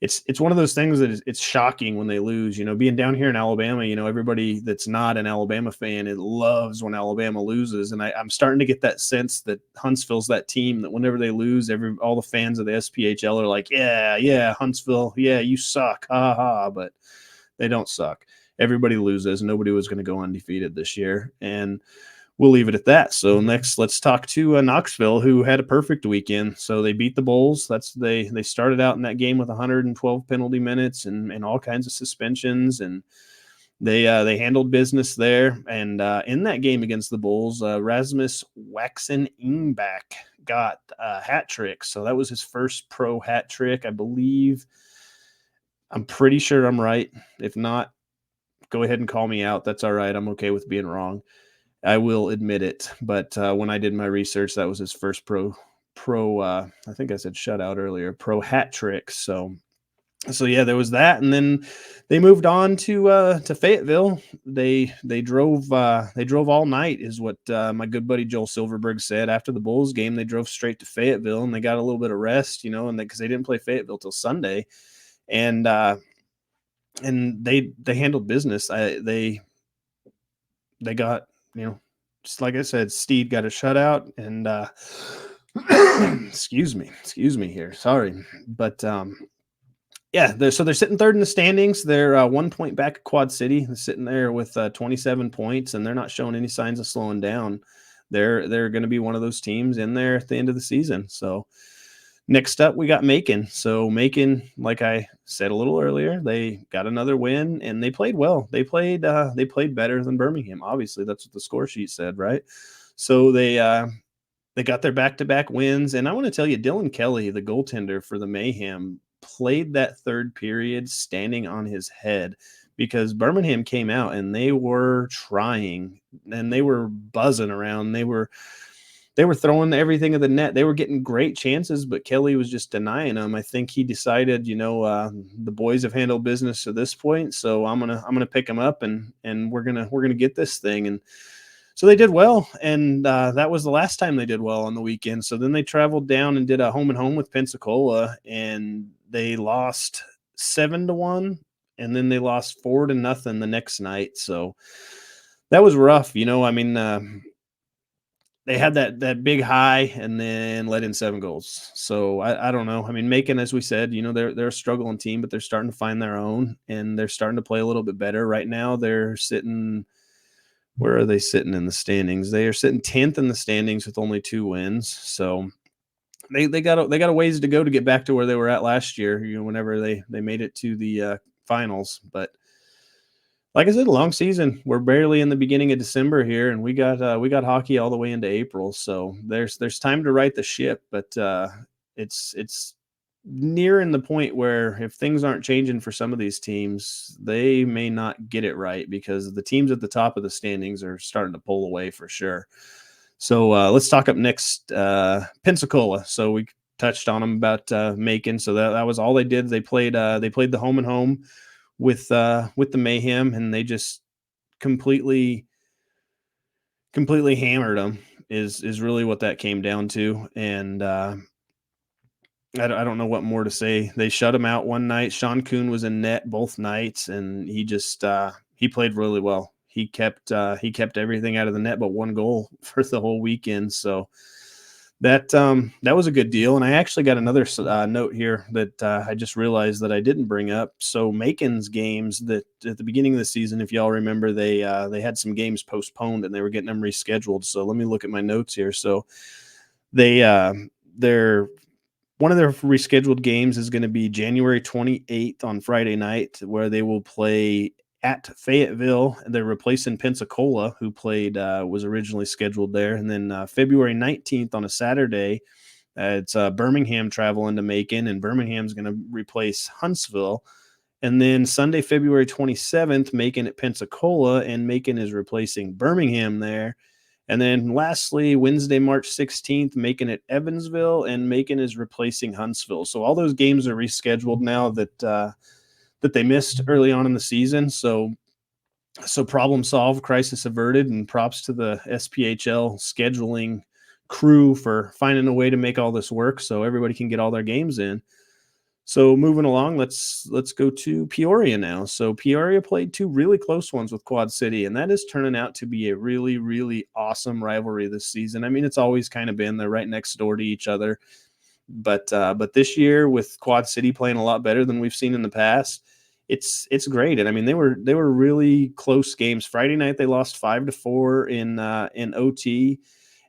It's one of those things that it's shocking when they lose. Being down here in Alabama, everybody that's not an Alabama fan, it loves when Alabama loses. And I'm starting to get that sense that Huntsville's that team that whenever they lose, all the fans of the SPHL are like, yeah, Huntsville, yeah, you suck, ha ha. But they don't suck. Everybody loses. Nobody was going to go undefeated this year, and we'll leave it at that. So next, let's talk to Knoxville, who had a perfect weekend. So they beat the Bulls. They started out in that game with 112 penalty minutes and all kinds of suspensions, and they handled business there. And in that game against the Bulls, Rasmus Waxen-Ingback got a hat trick. So that was his first pro hat trick, I believe. I'm pretty sure I'm right. If not, go ahead and call me out. That's all right. I'm okay with being wrong. I will admit it, but when I did my research, that was his first pro. I think I said shutout earlier. Pro hat trick. So yeah, there was that, and then they moved on to Fayetteville. They drove all night, is what my good buddy Joel Silverberg said. After the Bulls game, they drove straight to Fayetteville, and they got a little bit of rest, and because they didn't play Fayetteville till Sunday, and they handled business. They got. Just like I said, Steed got a shutout, and excuse me here. Sorry. But yeah, they're sitting 3rd in the standings. They're 1 point back at Quad City. They're sitting there with 27 points, and they're not showing any signs of slowing down. They're going to be one of those teams in there at the end of the season. So Next up, we got Macon. So Macon, like I said a little earlier, they got another win and they played well. They played better than Birmingham. Obviously, that's what the score sheet said, right? So they got their back-to-back wins, and I want to tell you, Dylan Kelly, the goaltender for the Mayhem, played that third period standing on his head because Birmingham came out and they were trying and they were buzzing around. They were throwing everything at the net. They were getting great chances, but Kelly was just denying them. I think he decided, the boys have handled business to this point, so I'm gonna pick them up and we're gonna get this thing. And so they did well, and that was the last time they did well on the weekend. So then they traveled down and did a home and home with Pensacola, and they lost 7-1, and then they lost 4-0 the next night. So that was rough. They had that big high and then let in 7 goals. So I don't know. I mean, Macon, as we said, they're a struggling team, but they're starting to find their own, and they're starting to play a little bit better. Right now, they're sitting – where are they sitting in the standings? They are sitting 10th in the standings with only 2 wins. So they got a ways to go to get back to where they were at last year, whenever they made it to the finals. But like I said, a long season. We're barely in the beginning of December here, and we got hockey all the way into April. So there's time to right the ship, but it's nearing the point where if things aren't changing for some of these teams, they may not get it right because the teams at the top of the standings are starting to pull away for sure. So let's talk up next, Pensacola. So we touched on them about Macon. So that was all they did. They played the home and home with the Mayhem, and they just completely hammered them is really what that came down to. And I don't know what more to say. They shut him out one night. Sean Kuhn was in net both nights, and he just he played really well. He kept everything out of the net but 1 goal for the whole weekend. So that was a good deal. And I actually got another note here that I just realized that I didn't bring up. So Macon's games that at the beginning of the season, if y'all remember, they had some games postponed and they were getting them rescheduled. So let me look at my notes here. So they're one of their rescheduled games is going to be January 28th on Friday night, where they will play at Fayetteville. They're replacing Pensacola, who was originally scheduled there. And then February 19th on a Saturday, it's Birmingham traveling to Macon, and Birmingham's going to replace Huntsville. And then Sunday, February 27th, Macon at Pensacola, and Macon is replacing Birmingham there. And then lastly, Wednesday, March 16th, Macon at Evansville, and Macon is replacing Huntsville. So all those games are rescheduled now that they missed early on in the season. So problem solved, crisis averted, and props to the SPHL scheduling crew for finding a way to make all this work so everybody can get all their games in. So moving along, let's go to Peoria now. So Peoria played 2 really close ones with Quad City, and that is turning out to be a really, really awesome rivalry this season. I mean, it's always kind of been, they're right next door to each other. But this year, with Quad City playing a lot better than we've seen in the past, it's great. And I mean, they were really close games. Friday night they lost 5-4 in OT.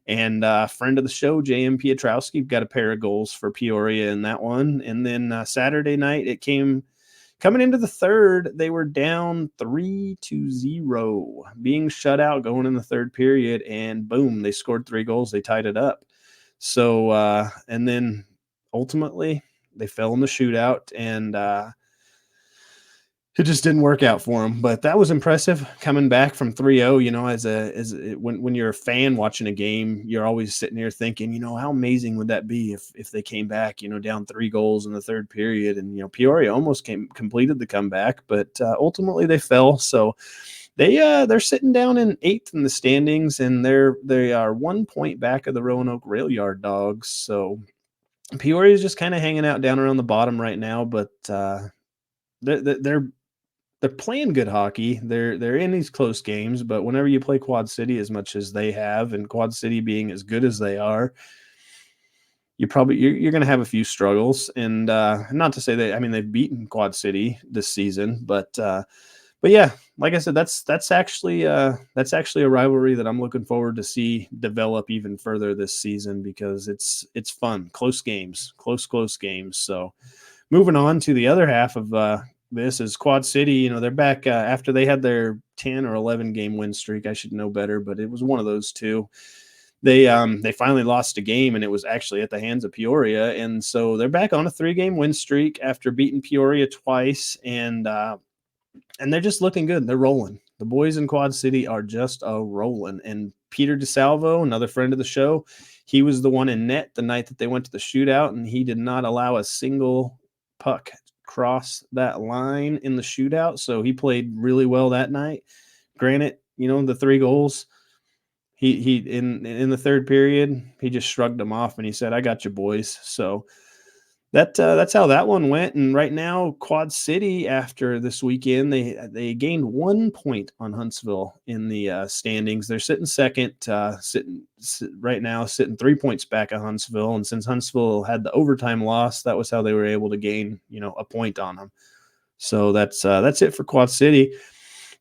And friend of the show, J.M. Pietrowski, got a pair of goals for Peoria in that one. And then Saturday night, coming into the third, they were down 3-0, being shut out going in the third period. And boom, they scored 3 goals. They tied it up. So, and then ultimately they fell in the shootout, and it just didn't work out for them. But that was impressive coming back from 3-0. When you're a fan watching a game, you're always sitting here thinking, how amazing would that be if they came back, down 3 goals in the third period. And Peoria almost completed the comeback, but ultimately they fell. So they're sitting down in 8th in the standings, and they are 1 point back of the Roanoke Rail Yard Dogs. So Peoria is just kind of hanging out down around the bottom right now, but they're playing good hockey. They're in these close games, but whenever you play Quad City as much as they have, and Quad City being as good as they are, you're going to have a few struggles. And not to say that, I mean, they've beaten Quad City this season, but but yeah, like I said, that's actually a rivalry that I'm looking forward to see develop even further this season, because it's fun, close games, close games. So moving on to the other half of this is Quad City. You know, they're back after they had their 10 or 11 game win streak. I should know better, but it was one of those two. They finally lost a game, and it was actually at the hands of Peoria, and so they're back on a 3-game win streak after beating Peoria twice, and they're just looking good. They're rolling. The boys in Quad City are just rolling. And Peter DeSalvo, another friend of the show, he was the one in net the night that they went to the shootout, and he did not allow a single puck cross that line in the shootout. So he played really well that night. Granted, you know, the 3 goals, he in the third period, he just shrugged them off and he said, "I got you, boys." So that's how that one went. And right now, Quad City, after this weekend, they gained 1 point on Huntsville in the standings. They're sitting second, right now, sitting 3 points back of Huntsville. And since Huntsville had the overtime loss, that was how they were able to gain, you know, a point on them. So that's it for Quad City.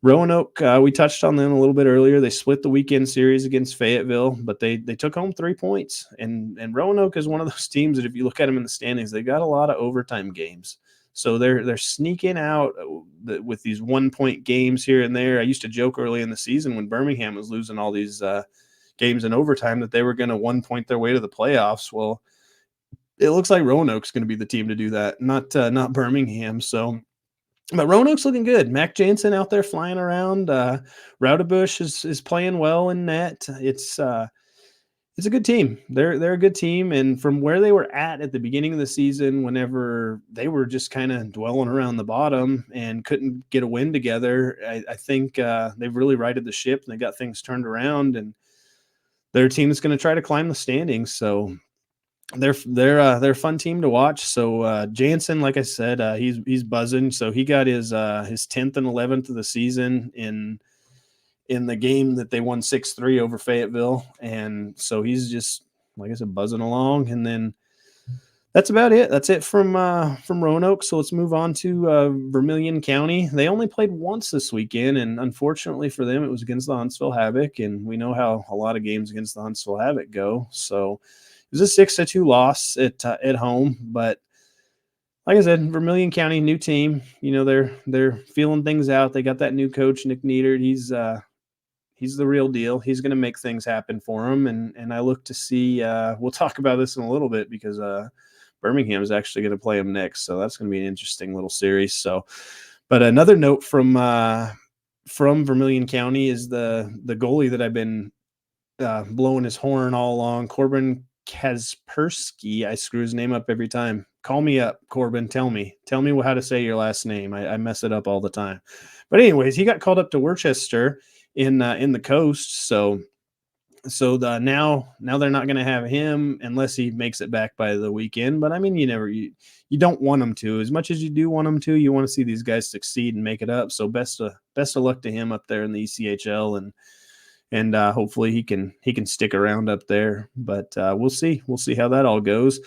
Roanoke, we touched on them a little bit earlier. They split the weekend series against Fayetteville, but they took home 3 points. And Roanoke is one of those teams that, if you look at them in the standings, they got a lot of overtime games. So they're sneaking out with these 1 point games here and there. I used to joke early in the season when Birmingham was losing all these games in overtime that they were going to 1 point their way to the playoffs. Well, it looks like Roanoke's going to be the team to do that, not Birmingham. So. But Roanoke's looking good. Mac Jansen out there flying around. Raudebush is playing well in net. It's a good team. They're a good team. And from where they were at the beginning of the season, whenever they were just kind of dwelling around the bottom and couldn't get a win together, I think they've really righted the ship and they got things turned around. And they're a team that's going to try to climb the standings. So they're a fun team to watch. So Jansen, like I said, he's buzzing. So he got his 10th and 11th of the season in the game that they won 6-3 over Fayetteville, and so he's just, like I said, buzzing along. And then that's about it. That's it from Roanoke. So let's move on to Vermilion County. They only played once this weekend, and unfortunately for them, it was against the Huntsville Havoc, and we know how a lot of games against the Huntsville Havoc go. So it was a 6-2 loss at home, but like I said, Vermilion County, new team. You know, they're feeling things out. They got that new coach, Nick Needard. He's the real deal. He's going to make things happen for them, and I look to see. We'll talk about this in a little bit, because Birmingham is actually going to play them next, so that's going to be an interesting little series. So, but another note from Vermilion County is the goalie that I've been blowing his horn all along, Corbin Kaspersky. I screw his name up every time. Call me up, Corbin. Tell me how to say your last name. I mess it up all the time. But anyways, he got called up to Worcester in the Coast. So now they're not going to have him unless he makes it back by the weekend. But I mean, you don't want him to. As much as you do want him to, you want to see these guys succeed and make it up. So best of luck to him up there in the ECHL, and hopefully he can stick around up there. But we'll see how that all goes.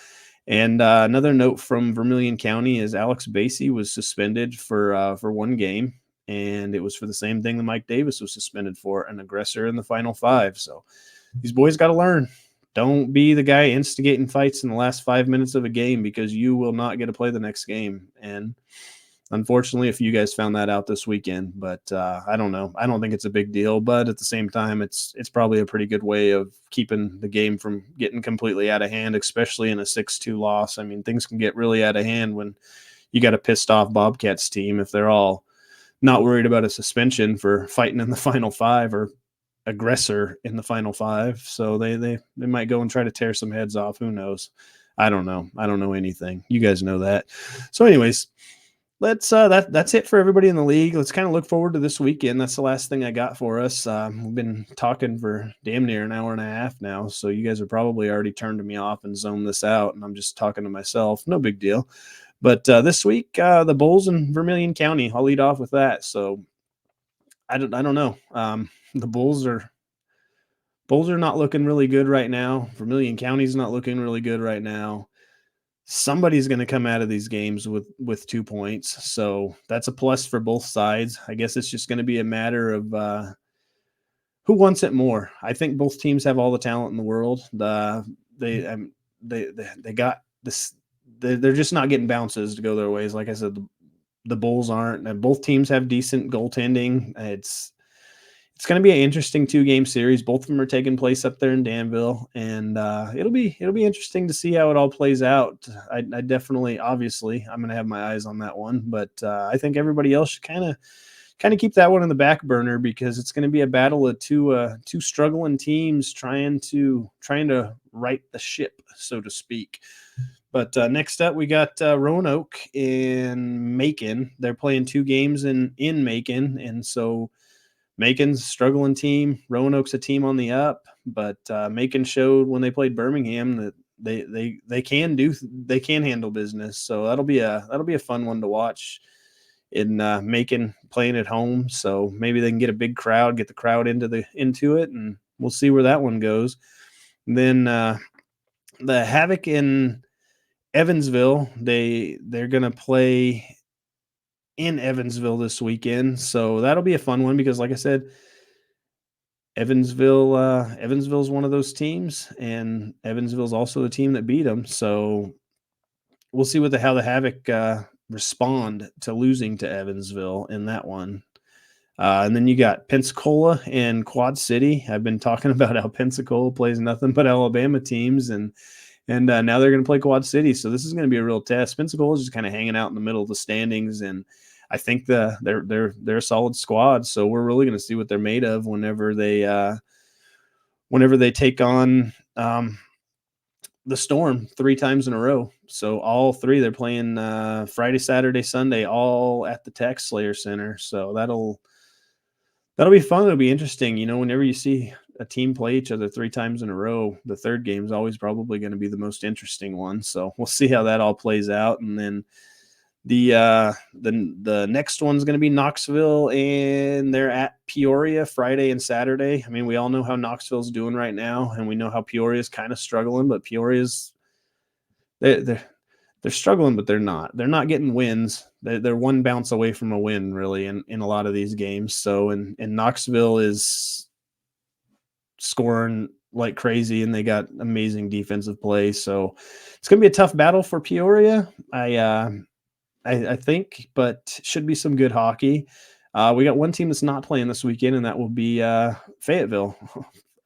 And another note from Vermilion County is Alex Basie was suspended for 1 game, and it was for the same thing that Mike Davis was suspended for, an aggressor in the Final 5. So these boys got to learn. Don't be the guy instigating fights in the last 5 minutes of a game, because you will not get to play the next game. And unfortunately, a few guys found that out this weekend, but I don't know. I don't think it's a big deal, but at the same time, it's probably a pretty good way of keeping the game from getting completely out of hand, especially in a 6-2 loss. I mean, things can get really out of hand when you got a pissed off Bobcats team if they're all not worried about a suspension for fighting in the Final 5 or aggressor in the Final 5. So they might go and try to tear some heads off. Who knows? I don't know. I don't know anything. You guys know that. So anyways, let's that's it for everybody in the league. Let's kind of look forward to this weekend. That's the last thing I got for us. We've been talking for damn near an hour and a half now, so you guys are probably already turned me off and zoned this out, and I'm just talking to myself. No big deal. But this week, the Bulls in Vermilion County. I'll lead off with that. So I don't know. The Bulls are not looking really good right now. Vermilion County's not looking really good right now. somebody's going to come out of these games with 2 points. So that's a plus for both sides. I guess it's just going to be a matter of who wants it more. I think both teams have all the talent in the world. They got this. They're just not getting bounces to go their ways. Like I said, the Bulls aren't. And both teams have decent goaltending. It's going to be an interesting 2-game series. Both of them are taking place up there in Danville, and it'll be interesting to see how it all plays out. I definitely, obviously, I'm going to have my eyes on that one, but I think everybody else should kind of keep that one in the back burner, because it's going to be a battle of two struggling teams trying to right the ship, so to speak. But next up, we got Roanoke in Macon. They're playing 2 games in Macon, and so Macon's a struggling team. Roanoke's a team on the up, but Macon showed when they played Birmingham that they can handle business. So that'll be a fun one to watch in Macon playing at home. So maybe they can get a big crowd, get the crowd into it, and we'll see where that one goes. And then the Havoc in Evansville, they're gonna play in Evansville this weekend. So that'll be a fun one, because like I said, Evansville's one of those teams, and Evansville's also the team that beat them. So we'll see how the Havoc respond to losing to Evansville in that one. And then you got Pensacola and Quad City. I've been talking about how Pensacola plays nothing but Alabama teams, and now they're going to play Quad City. So this is going to be a real test. Pensacola is just kind of hanging out in the middle of the standings, and I think they're a solid squad. So we're really going to see what they're made of whenever they take on the Storm 3 times in a row. So all 3, they're playing Friday, Saturday, Sunday, all at the Tax Slayer Center. So that'll be fun. It'll be interesting. Whenever you see a team play each other 3 times in a row, the third game is always probably going to be the most interesting one. So we'll see how that all plays out. And then the next one's going to be Knoxville, and they're at Peoria Friday and Saturday. I mean, we all know how Knoxville's doing right now, and we know how Peoria's kind of struggling, but Peoria's they're struggling, but they're not getting wins. They're one bounce away from a win, really, in a lot of these games. So, and Knoxville is scoring like crazy, and they got amazing defensive play. So it's going to be a tough battle for Peoria. I think, but should be some good hockey. We got one team that's not playing this weekend, and that will be Fayetteville.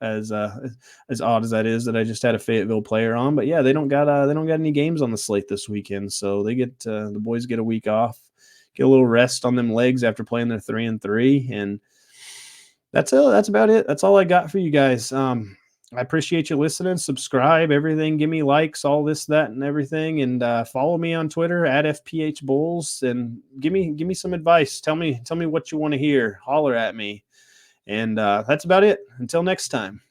As odd as that is, that I just had a Fayetteville player on, but yeah, they don't got any games on the slate this weekend, so they get the boys get a week off, get a little rest on them legs after playing their 3-3, and that's about it. That's all I got for you guys. I appreciate you listening. Subscribe, everything. Give me likes, all this, that, and everything. And follow me on Twitter at FPH Bulls, and give me some advice. Tell me what you want to hear. Holler at me. And that's about it. Until next time.